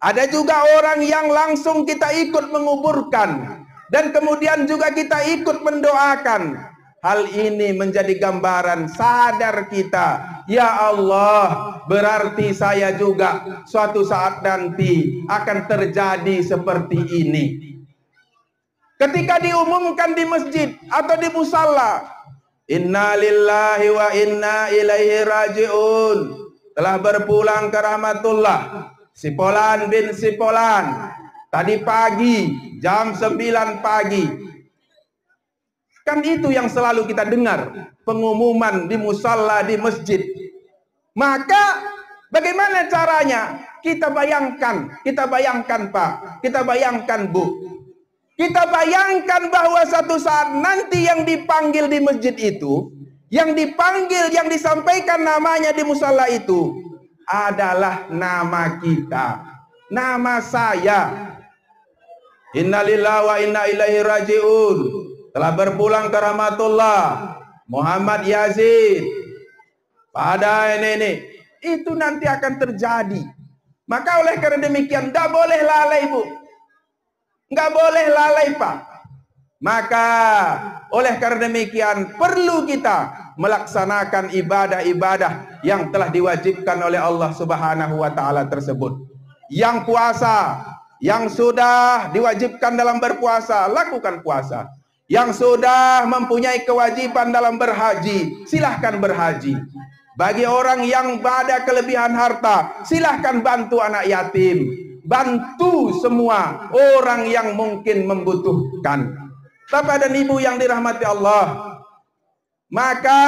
Ada juga orang yang langsung kita ikut menguburkan. Dan kemudian juga kita ikut mendoakan. Hal ini menjadi gambaran sadar kita. Ya Allah, berarti saya juga suatu saat nanti akan terjadi seperti ini. Ketika diumumkan di masjid atau di musalla, Inna lillahi wa inna ilaihi raji'un, telah berpulang ke rahmatullah Sipolan bin Sipolan tadi pagi jam 9 pagi. Kan itu yang selalu kita dengar, pengumuman di musalla, di masjid. Maka bagaimana caranya? Kita bayangkan Pak, kita bayangkan Bu. Kita bayangkan bahwa satu saat nanti yang dipanggil di masjid itu, yang dipanggil, yang disampaikan namanya di musalla itu adalah nama kita, nama saya. Innalillahi wa inna ilaihi raji'un, telah berpulang ke rahmatullah Muhammad Yazid pada ini. Itu nanti akan terjadi. Maka oleh karena demikian, tidak boleh lalai Bu, nggak boleh lalai Pak. Maka oleh karena demikian perlu kita melaksanakan ibadah-ibadah yang telah diwajibkan oleh Allah Subhanahu wa taala tersebut. Yang puasa, yang sudah diwajibkan dalam berpuasa, lakukan puasa. Yang sudah mempunyai kewajiban dalam berhaji, silahkan berhaji. Bagi orang yang ada kelebihan harta, silahkan bantu anak yatim, bantu semua orang yang mungkin membutuhkan. Bapak dan Ibu yang dirahmati Allah, maka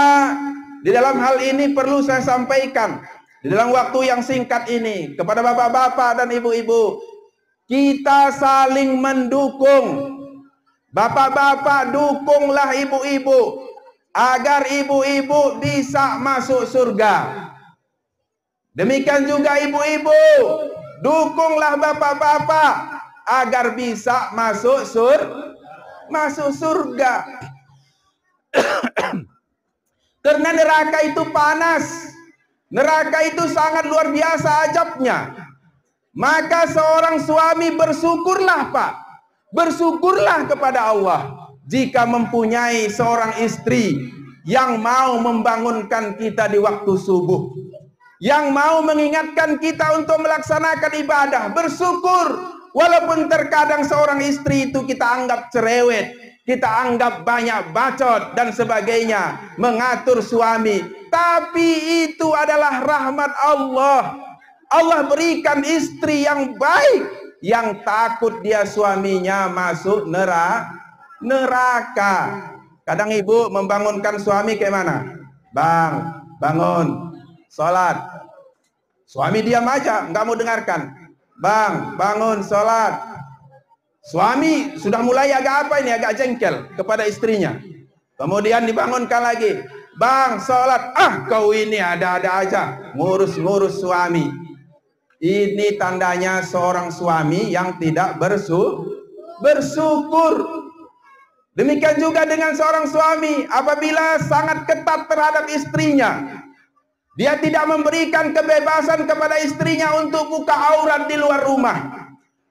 di dalam hal ini perlu saya sampaikan di dalam waktu yang singkat ini kepada bapak-bapak dan ibu-ibu, kita saling mendukung. Bapak-bapak, dukunglah ibu-ibu agar ibu-ibu bisa masuk surga. Demikian juga ibu-ibu, dukunglah bapak-bapak agar bisa masuk surga. Karena neraka itu panas, neraka itu sangat luar biasa ajabnya. Maka seorang suami bersyukurlah Pak, bersyukurlah kepada Allah jika mempunyai seorang istri yang mau membangunkan kita di waktu subuh, yang mau mengingatkan kita untuk melaksanakan ibadah. Bersyukur, walaupun terkadang seorang istri itu kita anggap cerewet, kita anggap banyak bacot dan sebagainya, mengatur suami, tapi itu adalah rahmat Allah. Allah berikan istri yang baik, yang takut dia suaminya masuk neraka. Kadang ibu membangunkan suami kayak mana? Bang, bangun, sholat. Suami diam aja, nggak mau dengarkan. Bang, bangun, sholat. Suami sudah mulai agak apa ini, agak jengkel kepada istrinya. Kemudian dibangunkan lagi. Bang, sholat. Ah, kau ini ada-ada aja, ngurus-ngurus suami. Ini tandanya seorang suami yang tidak bersyukur. Demikian juga dengan seorang suami apabila sangat ketat terhadap istrinya. Dia tidak memberikan kebebasan kepada istrinya untuk buka aurat di luar rumah.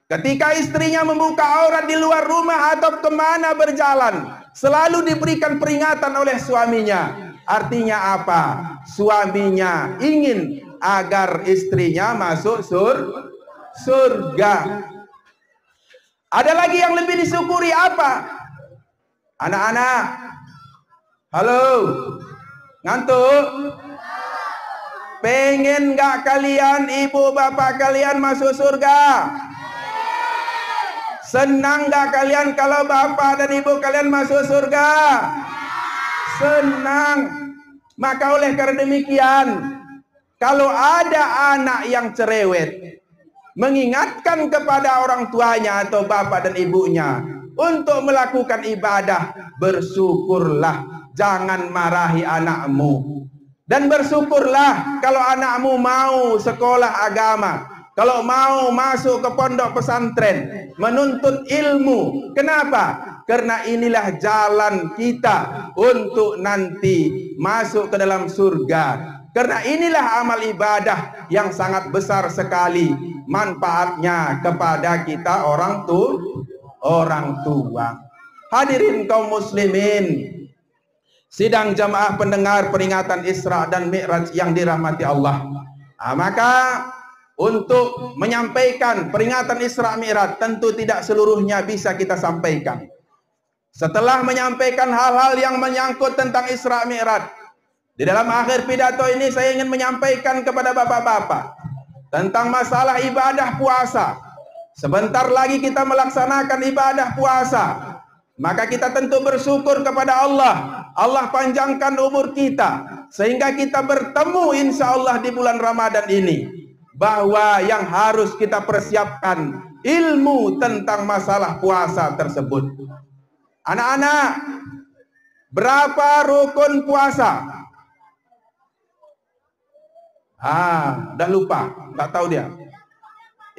Ketika istrinya membuka aurat di luar rumah atau kemana berjalan, selalu diberikan peringatan oleh suaminya. Artinya apa? Suaminya ingin agar istrinya masuk surga. Ada lagi yang lebih disyukuri apa? Anak-anak, halo, ngantuk? Pengen nggak kalian, ibu bapak kalian masuk surga? Senang nggak kalian kalau bapak dan ibu kalian masuk surga? Senang. Maka oleh karena demikian, kalau ada anak yang cerewet, mengingatkan kepada orang tuanya atau bapak dan ibunya untuk melakukan ibadah, bersyukurlah, jangan marahi anakmu. Dan bersyukurlah kalau anakmu mau sekolah agama, kalau mau masuk ke pondok pesantren, menuntut ilmu. Kenapa? Karena inilah jalan kita untuk nanti masuk ke dalam surga. Karena inilah amal ibadah yang sangat besar sekali manfaatnya kepada kita orang tua. Hadirin kaum muslimin, sidang jamaah pendengar peringatan Isra dan Mi'raj yang dirahmati Allah. Maka untuk menyampaikan peringatan Isra Mi'raj tentu tidak seluruhnya bisa kita sampaikan. Setelah menyampaikan hal-hal yang menyangkut tentang Isra Mi'raj, di dalam akhir pidato ini saya ingin menyampaikan kepada bapak-bapak tentang masalah ibadah puasa. Sebentar lagi kita melaksanakan ibadah puasa. Maka kita tentu bersyukur kepada Allah. Allah panjangkan umur kita sehingga kita bertemu insya Allah di bulan Ramadan ini. Bahwa yang harus kita persiapkan ilmu tentang masalah puasa tersebut. Anak-anak, berapa rukun puasa? Udah lupa, nggak tahu dia.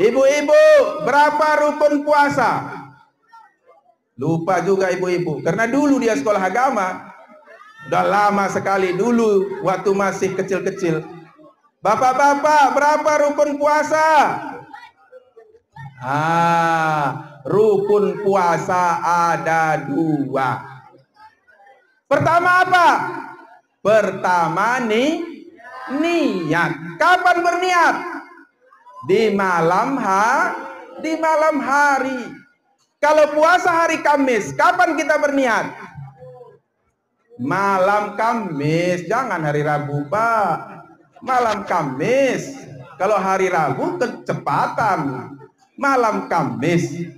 Ibu-ibu, berapa rukun puasa? Lupa juga ibu-ibu, karena dulu dia sekolah agama. Udah lama sekali dulu waktu masih kecil-kecil. Bapak-bapak, berapa rukun puasa? Rukun puasa ada 2. Pertama apa? Pertama niat. Kapan berniat? Di malam hari. Kalau puasa hari Kamis, kapan kita berniat? Malam Kamis, jangan hari Rabu, Pak. Malam Kamis. Kalau hari Rabu kecepatan. Malam Kamis.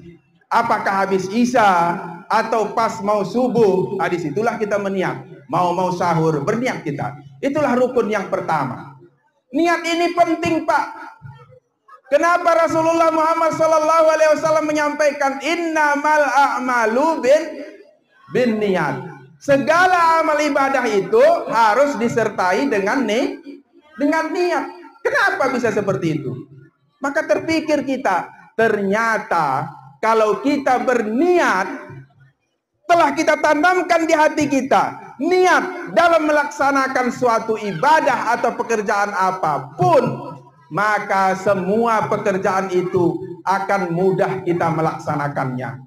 Apakah habis Isya atau pas mau subuh? Disitulah kita meniat. Mau sahur, berniat kita. Itulah rukun yang pertama. Niat ini penting, Pak. Kenapa Rasulullah Muhammad SAW menyampaikan innamal a'malu bin niat. Segala amal ibadah itu harus disertai dengan niat. Kenapa bisa seperti itu? Maka terpikir kita, ternyata kalau kita berniat, telah kita tanamkan di hati kita, niat dalam melaksanakan suatu ibadah atau pekerjaan apapun, maka semua pekerjaan itu akan mudah kita melaksanakannya.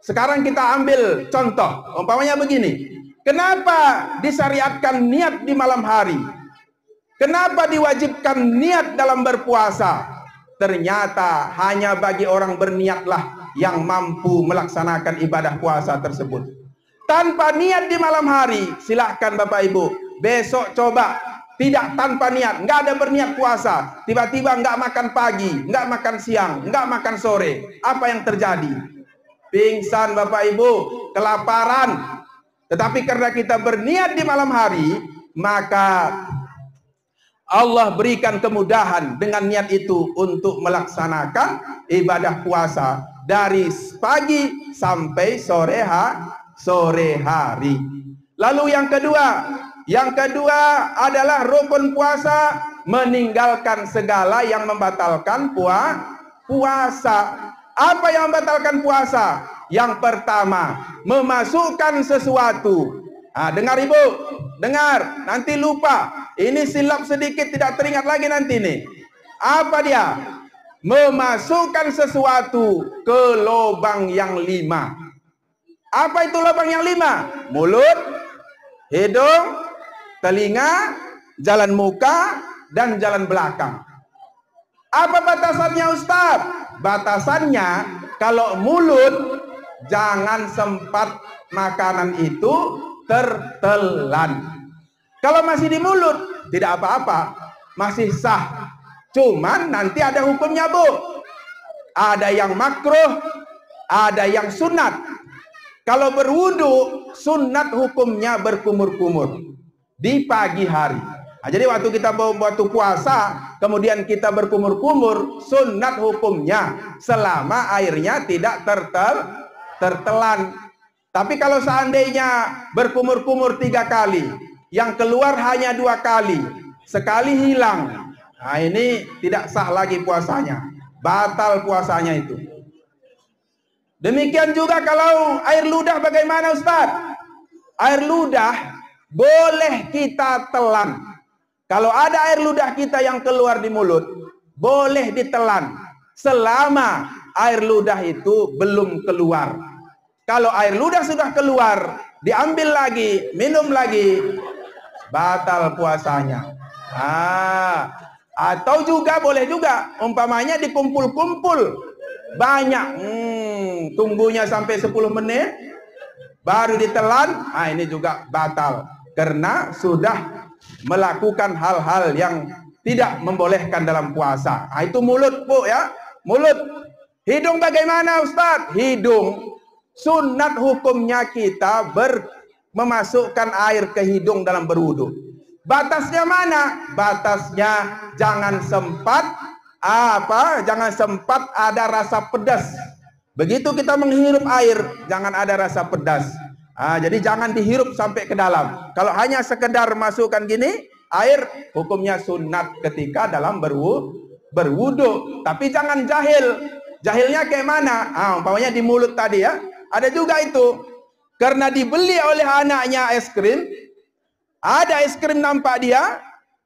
Sekarang kita ambil contoh, umpamanya begini. Kenapa disyariatkan niat di malam hari? Kenapa diwajibkan niat dalam berpuasa? Ternyata hanya bagi orang berniatlah yang mampu melaksanakan ibadah puasa tersebut. Tanpa niat di malam hari, silahkan Bapak Ibu, besok coba tidak tanpa niat, nggak ada berniat puasa, tiba-tiba nggak makan pagi, nggak makan siang, nggak makan sore, apa yang terjadi? Pingsan Bapak Ibu, kelaparan. Tetapi karena kita berniat di malam hari, maka Allah berikan kemudahan dengan niat itu untuk melaksanakan ibadah puasa dari pagi sampai sore hari. Lalu yang kedua adalah rukun puasa, meninggalkan segala yang membatalkan puasa. Apa yang membatalkan puasa? Yang pertama, memasukkan sesuatu. Dengar Ibu, dengar, nanti lupa. Ini silap sedikit tidak teringat lagi nanti nih. Apa dia? Memasukkan sesuatu ke lubang yang 5. Apa itu lubang yang 5? Mulut, hidung, telinga, jalan muka, dan jalan belakang. Apa batasannya Ustaz? Batasannya kalau mulut, jangan sempat makanan itu tertelan. Kalau masih di mulut, tidak apa-apa, masih sah. Cuman nanti ada hukumnya Bu. Ada yang makruh, ada yang sunat. Kalau berwudu, sunat hukumnya berkumur-kumur di pagi hari. Jadi waktu kita waktu puasa, kemudian kita berkumur-kumur, sunat hukumnya selama airnya tidak tertelan. Tapi kalau seandainya berkumur-kumur 3 kali, yang keluar hanya 2 kali, sekali hilang, nah ini tidak sah lagi puasanya, batal puasanya itu. Demikian juga kalau air ludah, bagaimana Ustaz? Air ludah boleh kita telan. Kalau ada air ludah kita yang keluar di mulut, boleh ditelan selama air ludah itu belum keluar. Kalau air ludah sudah keluar, diambil lagi, minum lagi, batal puasanya. Atau juga boleh juga, umpamanya dikumpul-kumpul banyak, tunggunya sampai 10 menit, baru ditelan, ini juga batal. Karena sudah melakukan hal-hal yang tidak membolehkan dalam puasa. Itu mulut Bu ya, mulut. Hidung bagaimana Ustaz? Hidung, sunat hukumnya kita memasukkan air ke hidung dalam berwudu. Batasnya mana? Batasnya jangan sempat jangan sempat ada rasa pedas. Begitu kita menghirup air, jangan ada rasa pedas. Jadi jangan dihirup sampai ke dalam. Kalau hanya sekedar masukkan gini, air hukumnya sunat ketika dalam berwudu. Tapi jangan jahil. Jahilnya kayak mana? Umpamanya di mulut tadi ya. Ada juga itu. Karena dibeli oleh anaknya es krim. Ada es krim nampak dia.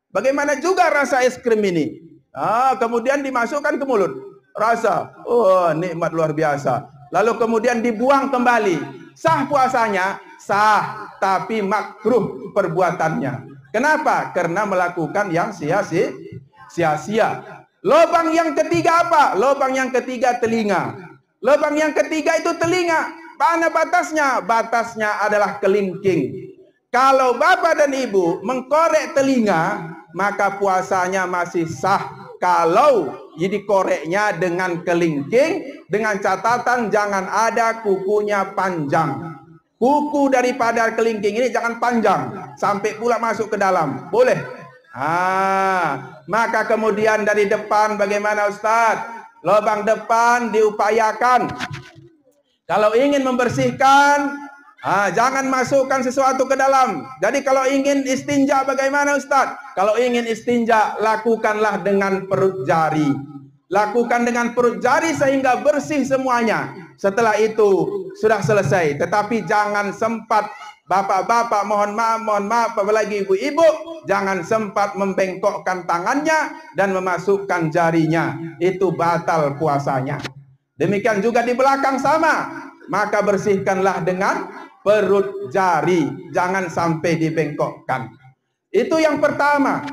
Bagaimana juga rasa es krim ini? Kemudian dimasukkan ke mulut. Rasa, nikmat luar biasa. Lalu kemudian dibuang kembali. Sah puasanya? Sah. Tapi makruh perbuatannya. Kenapa? Karena melakukan yang sia-sia. Lubang yang ketiga apa? Lubang yang ketiga telinga. Lubang yang ketiga itu telinga. Mana batasnya? Batasnya adalah kelingking. Kalau bapak dan ibu mengkorek telinga, maka puasanya masih sah. Kalau dikoreknya dengan kelingking, dengan catatan jangan ada kukunya panjang. Kuku daripada kelingking ini jangan panjang sampai pula masuk ke dalam. Boleh? Maka kemudian dari depan bagaimana Ustaz? Lubang depan diupayakan. Kalau ingin membersihkan, Jangan masukkan sesuatu ke dalam. Jadi kalau ingin istinja bagaimana Ustaz? Kalau ingin istinja, lakukanlah dengan perut jari. Lakukan dengan perut jari sehingga bersih semuanya. Setelah itu sudah selesai. Tetapi jangan sempat, bapak-bapak mohon maaf, apalagi ibu-ibu, jangan sempat membengkokkan tangannya dan memasukkan jarinya. Itu batal puasanya. Demikian juga di belakang sama. Maka bersihkanlah dengan perut jari, jangan sampai dibengkokkan. Itu yang pertama.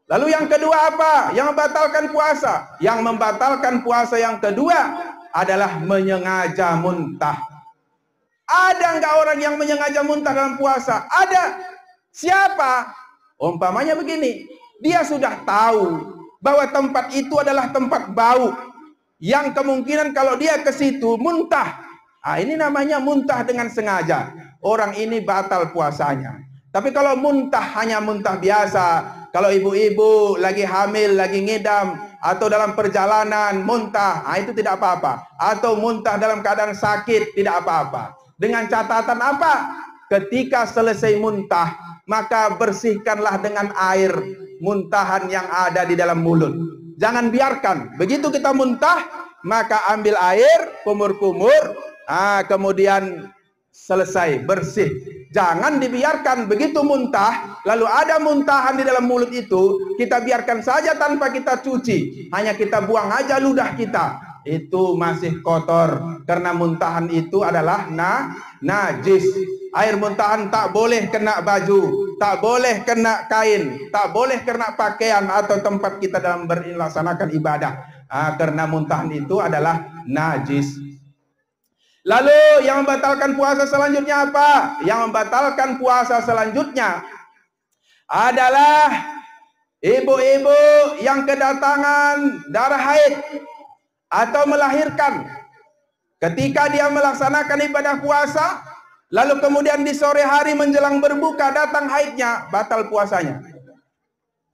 Lalu yang kedua apa? Yang membatalkan puasa. Yang membatalkan puasa yang kedua adalah menyengaja muntah. Ada nggak orang yang menyengaja muntah dalam puasa? Ada. Siapa? Umpamanya begini, dia sudah tahu bahwa tempat itu adalah tempat bau, yang kemungkinan kalau dia ke situ muntah. Ini namanya muntah dengan sengaja. Orang ini batal puasanya. Tapi kalau muntah hanya muntah biasa, kalau ibu-ibu lagi hamil, lagi ngidam, atau dalam perjalanan muntah, itu tidak apa-apa. Atau muntah dalam keadaan sakit, tidak apa-apa. Dengan catatan apa? Ketika selesai muntah, maka bersihkanlah dengan air muntahan yang ada di dalam mulut. Jangan biarkan. Begitu kita muntah, maka ambil air, kumur-kumur, kemudian selesai, bersih. Jangan dibiarkan begitu muntah, lalu ada muntahan di dalam mulut itu, kita biarkan saja tanpa kita cuci. Hanya kita buang aja ludah kita. Itu masih kotor, karena muntahan itu adalah najis. Air muntahan tak boleh kena baju, tak boleh kena kain, tak boleh kena pakaian atau tempat kita dalam melaksanakan ibadah. Karena muntahan itu adalah najis. Lalu yang membatalkan puasa selanjutnya apa? Yang membatalkan puasa selanjutnya adalah ibu-ibu yang kedatangan darah haid atau melahirkan. Ketika dia melaksanakan ibadah puasa, lalu kemudian di sore hari menjelang berbuka datang haidnya, batal puasanya.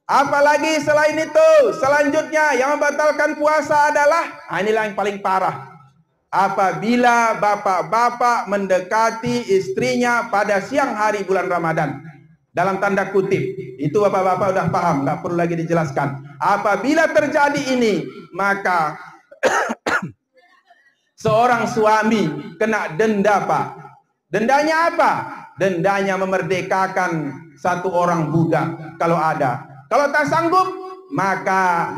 Apalagi selain itu, selanjutnya yang membatalkan puasa adalah, inilah yang paling parah. Apabila bapak-bapak mendekati istrinya pada siang hari bulan Ramadan, dalam tanda kutip, itu bapak-bapak udah paham, nggak perlu lagi dijelaskan. Apabila terjadi ini, maka seorang suami kena denda, Pak. Dendanya apa? Dendanya memerdekakan satu orang budak kalau ada. Kalau tak sanggup, maka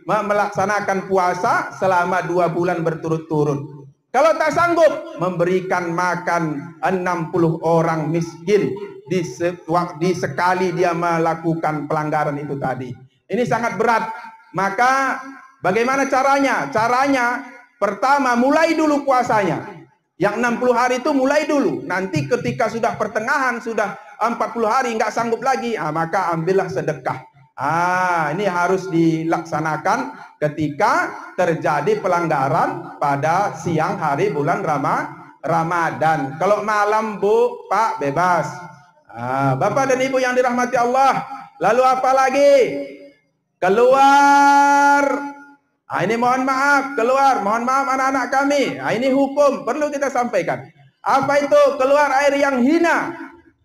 melaksanakan puasa selama 2 bulan berturut-turut. Kalau tak sanggup, memberikan makan 60 orang miskin di sekali dia melakukan pelanggaran itu tadi. Ini sangat berat. Maka bagaimana caranya? Caranya pertama, mulai dulu puasanya. Yang 60 hari itu mulai dulu. Nanti ketika sudah pertengahan, sudah 40 hari nggak sanggup lagi, maka ambillah sedekah. Ini harus dilaksanakan ketika terjadi pelanggaran pada siang hari bulan Ramadan. Kalau malam, Bu, Pak, bebas. Bapak dan Ibu yang dirahmati Allah. Lalu apa lagi? Keluar. Ini mohon maaf, keluar. Mohon maaf anak-anak kami. Ini hukum, perlu kita sampaikan. Apa itu? Keluar air yang hina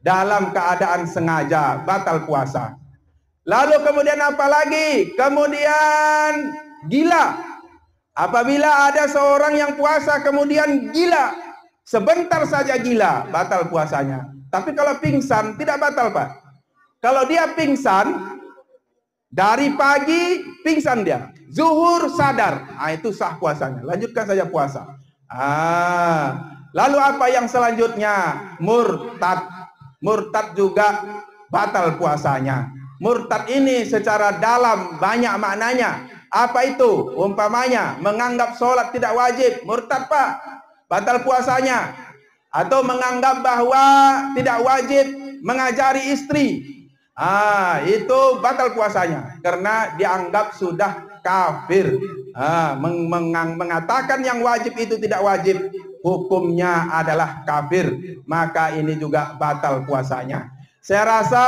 dalam keadaan sengaja, batal puasa. Lalu kemudian apa lagi? Kemudian gila. Apabila ada seorang yang puasa kemudian gila, sebentar saja gila, batal puasanya. Tapi kalau pingsan tidak batal, Pak. Kalau dia pingsan, dari pagi pingsan dia, zuhur sadar, itu sah puasanya. Lanjutkan saja puasa. Lalu apa yang selanjutnya? Murtad. Murtad juga batal puasanya. Murtad ini secara dalam banyak maknanya. Apa itu? Umpamanya menganggap sholat tidak wajib, murtad, Pak, batal puasanya. Atau menganggap bahwa tidak wajib mengajari istri, itu batal puasanya karena dianggap sudah kafir. Mengatakan yang wajib itu tidak wajib, hukumnya adalah kafir, maka ini juga batal puasanya. Saya rasa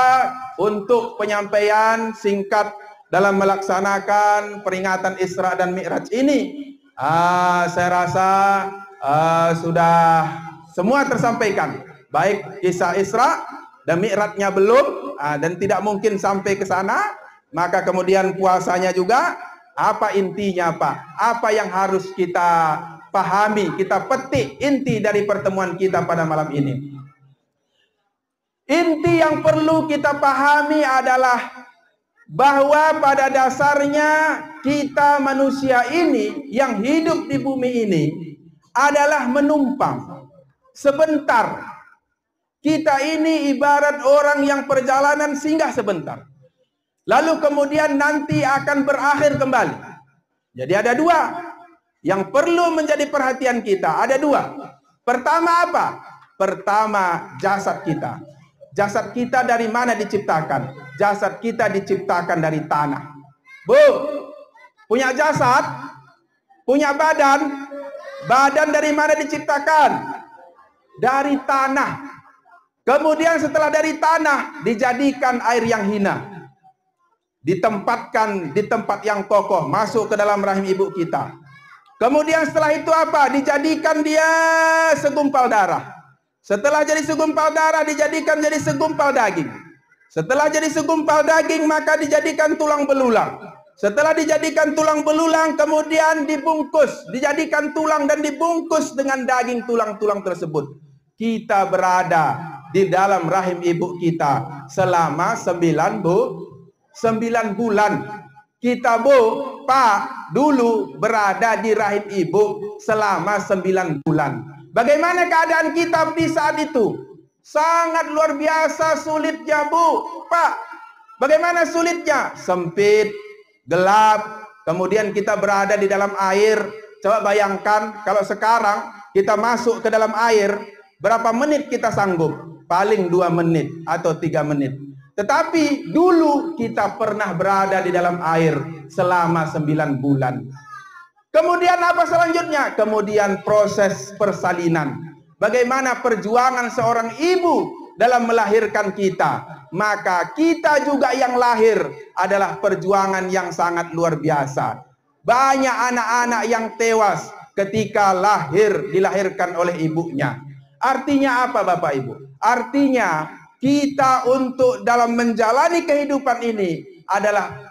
untuk penyampaian singkat dalam melaksanakan peringatan Isra dan Mi'raj ini, saya rasa sudah semua tersampaikan. Baik kisah Isra dan Mi'rajnya belum, dan tidak mungkin sampai ke sana. Maka kemudian puasanya juga, apa intinya Pak? Apa yang harus kita pahami, kita petik inti dari pertemuan kita pada malam ini? Inti yang perlu kita pahami adalah bahwa pada dasarnya kita manusia ini yang hidup di bumi ini adalah menumpang. Sebentar. Kita ini ibarat orang yang perjalanan singgah sebentar. Lalu kemudian nanti akan berakhir kembali. Jadi ada dua yang perlu menjadi perhatian kita. Ada dua. Pertama apa? Pertama, jasad kita. Jasad kita dari mana diciptakan? Jasad kita diciptakan dari tanah. Bu, punya jasad? Punya badan? Badan dari mana diciptakan? Dari tanah. Kemudian setelah dari tanah, dijadikan air yang hina. Ditempatkan di tempat yang kokoh, masuk ke dalam rahim ibu kita. Kemudian setelah itu apa? Dijadikan dia segumpal darah. Setelah jadi segumpal darah, dijadikan jadi segumpal daging. Setelah jadi segumpal daging, maka dijadikan tulang belulang. Setelah dijadikan tulang belulang, kemudian dibungkus, dijadikan tulang dan dibungkus dengan daging tulang-tulang tersebut. Kita berada di dalam rahim ibu kita selama 9 bulan. Kita Pak, dulu berada di rahim ibu selama 9 bulan. Bagaimana keadaan kita di saat itu? Sangat luar biasa sulitnya Pak. Bagaimana sulitnya? Sempit, gelap, kemudian kita berada di dalam air. Coba bayangkan kalau sekarang kita masuk ke dalam air, berapa menit kita sanggup? Paling 2 menit atau 3 menit. Tetapi dulu kita pernah berada di dalam air selama 9 bulan. Kemudian apa selanjutnya? Kemudian proses persalinan. Bagaimana perjuangan seorang ibu dalam melahirkan kita. Maka kita juga yang lahir adalah perjuangan yang sangat luar biasa. Banyak anak-anak yang tewas ketika dilahirkan oleh ibunya. Artinya apa Bapak Ibu? Artinya kita untuk dalam menjalani kehidupan ini adalah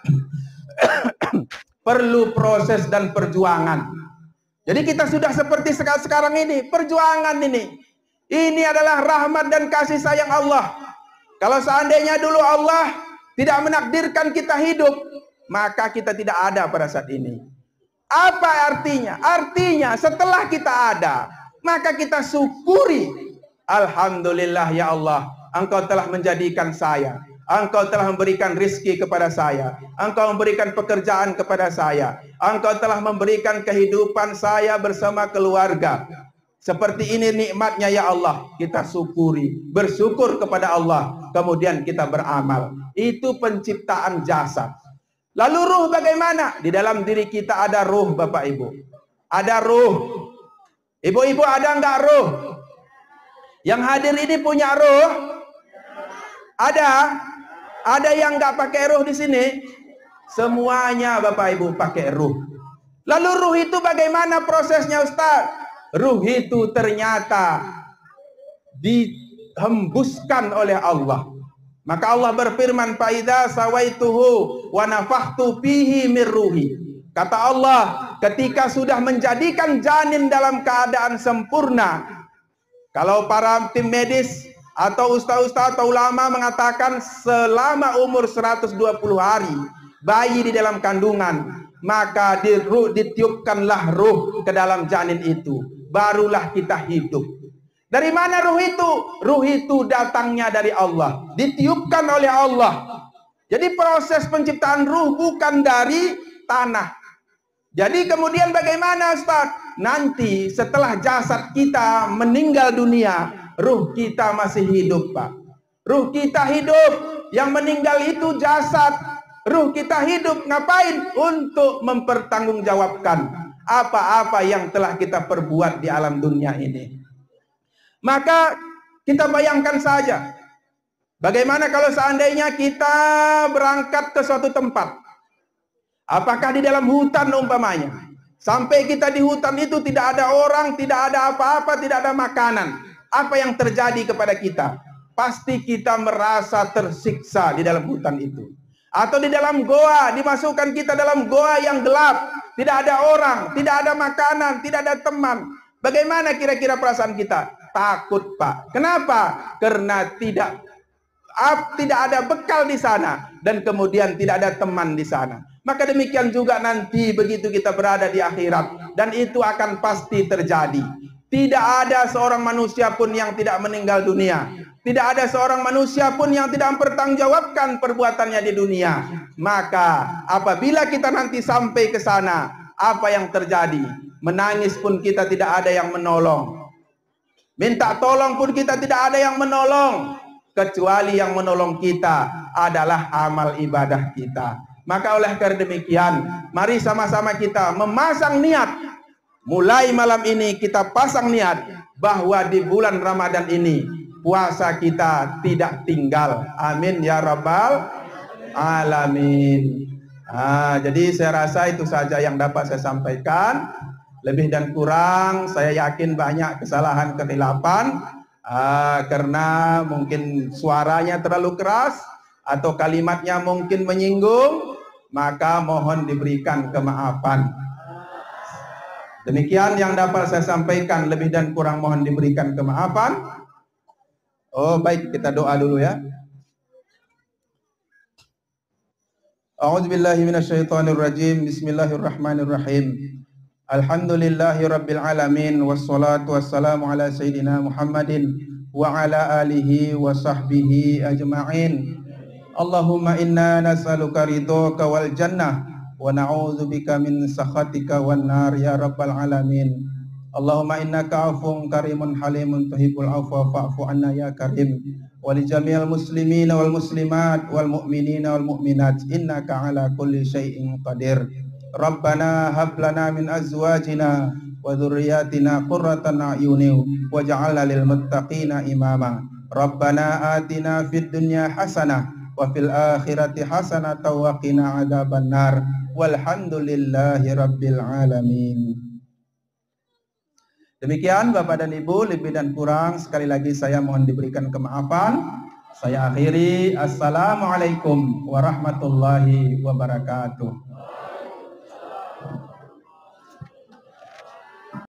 perlu proses dan perjuangan. Jadi kita sudah seperti sekarang ini, perjuangan ini. Ini adalah rahmat dan kasih sayang Allah. Kalau seandainya dulu Allah tidak menakdirkan kita hidup, maka kita tidak ada pada saat ini. Apa artinya? Artinya setelah kita ada, maka kita syukuri. Alhamdulillah ya Allah, Engkau telah menjadikan saya. Engkau telah memberikan rizki kepada saya. Engkau memberikan pekerjaan kepada saya. Engkau telah memberikan kehidupan saya bersama keluarga. Seperti ini nikmatnya ya Allah. Kita syukuri. Bersyukur kepada Allah. Kemudian kita beramal. Itu penciptaan jasad. Lalu ruh bagaimana? Di dalam diri kita ada ruh Bapak Ibu. Ada ruh. Ibu-ibu ada enggak ruh? Yang hadir ini punya ruh? Ada? Ada yang nggak pakai ruh di sini? Semuanya Bapak Ibu pakai ruh. Lalu ruh itu bagaimana prosesnya Ustaz? Ruh itu ternyata dihembuskan oleh Allah. Maka Allah berfirman, "Faidza sawaituhu wa nafakhtu fihi mir ruhi." Kata Allah, ketika sudah menjadikan janin dalam keadaan sempurna. Kalau para tim medis atau ustaz-ustaz atau ulama mengatakan selama umur 120 hari bayi di dalam kandungan, maka ditiupkanlah ruh ke dalam janin itu, barulah kita hidup. Dari mana ruh itu? Ruh itu datangnya dari Allah, ditiupkan oleh Allah. Jadi proses penciptaan ruh bukan dari tanah. Jadi kemudian bagaimana Ustaz? Nanti setelah jasad kita meninggal dunia, ruh kita masih hidup Pak. Ruh kita hidup. Yang meninggal itu jasad. Ruh kita hidup. Ngapain? Untuk mempertanggungjawabkan apa-apa yang telah kita perbuat di alam dunia ini. Maka kita bayangkan saja, bagaimana kalau seandainya kita berangkat ke suatu tempat. Apakah di dalam hutan umpamanya. Sampai kita di hutan itu tidak ada orang, tidak ada apa-apa, tidak ada makanan. apa yang terjadi kepada kita? Pasti kita merasa tersiksa di dalam hutan itu. Atau di dalam goa, dimasukkan kita dalam goa yang gelap. Tidak ada orang, tidak ada makanan, tidak ada teman. Bagaimana kira-kira perasaan kita? Takut, Pak. Kenapa? Karena tidak ada bekal di sana. Dan kemudian tidak ada teman di sana. Maka demikian juga nanti begitu kita berada di akhirat. Dan itu akan pasti terjadi. Tidak ada seorang manusia pun yang tidak meninggal dunia. Tidak ada seorang manusia pun yang tidak mempertanggungjawabkan perbuatannya di dunia. Maka apabila kita nanti sampai ke sana, apa yang terjadi? Menangis pun kita tidak ada yang menolong. Minta tolong pun kita tidak ada yang menolong. Kecuali yang menolong kita adalah amal ibadah kita. Maka oleh karena demikian, mari sama-sama kita memasang niat. Mulai malam ini kita pasang niat bahwa di bulan Ramadan ini puasa kita tidak tinggal. Amin ya rabbal alamin. Jadi saya rasa itu saja yang dapat saya sampaikan. Lebih dan kurang saya yakin banyak kesalahan kesilapan karena mungkin suaranya terlalu keras atau kalimatnya mungkin menyinggung, maka mohon diberikan kemaafan. Demikian yang dapat saya sampaikan, lebih dan kurang mohon diberikan kemaafan. Oh baik, kita doa dulu ya. A'udzubillahi minasyaitonirrajim. Bismillahirrahmanirrahim. Alhamdulillahi rabbil alamin, wassalatu wassalamu ala sayyidina Muhammadin wa ala alihi wa sahbihi ajma'in. Allahumma inna nas'aluka ridhaka wal jannah wa na'udzubika min sakhatika wan nar ya rabbal alamin. Allahumma innaka 'afuwun karimun halimun tuhibbul 'afwa fa'fu 'anna ya karim. Wa li jami'il muslimina wal muslimat wal mu'minina wal mu'minat innaka 'ala kulli syai'in qadir. Rabbana hab lana min azwajina wa dhurriyyatina qurratan a'yunin waj'alna lil muttaqina imama. Rabbana atina fid dunya hasanah wa fil akhirati hasanah wa qina adzaban nar. Walhamdulillahi rabbil alamin. Demikian Bapak dan Ibu, lebih dan kurang sekali lagi saya mohon diberikan kemaafan. Saya akhiri. Assalamualaikum warahmatullahi wabarakatuh.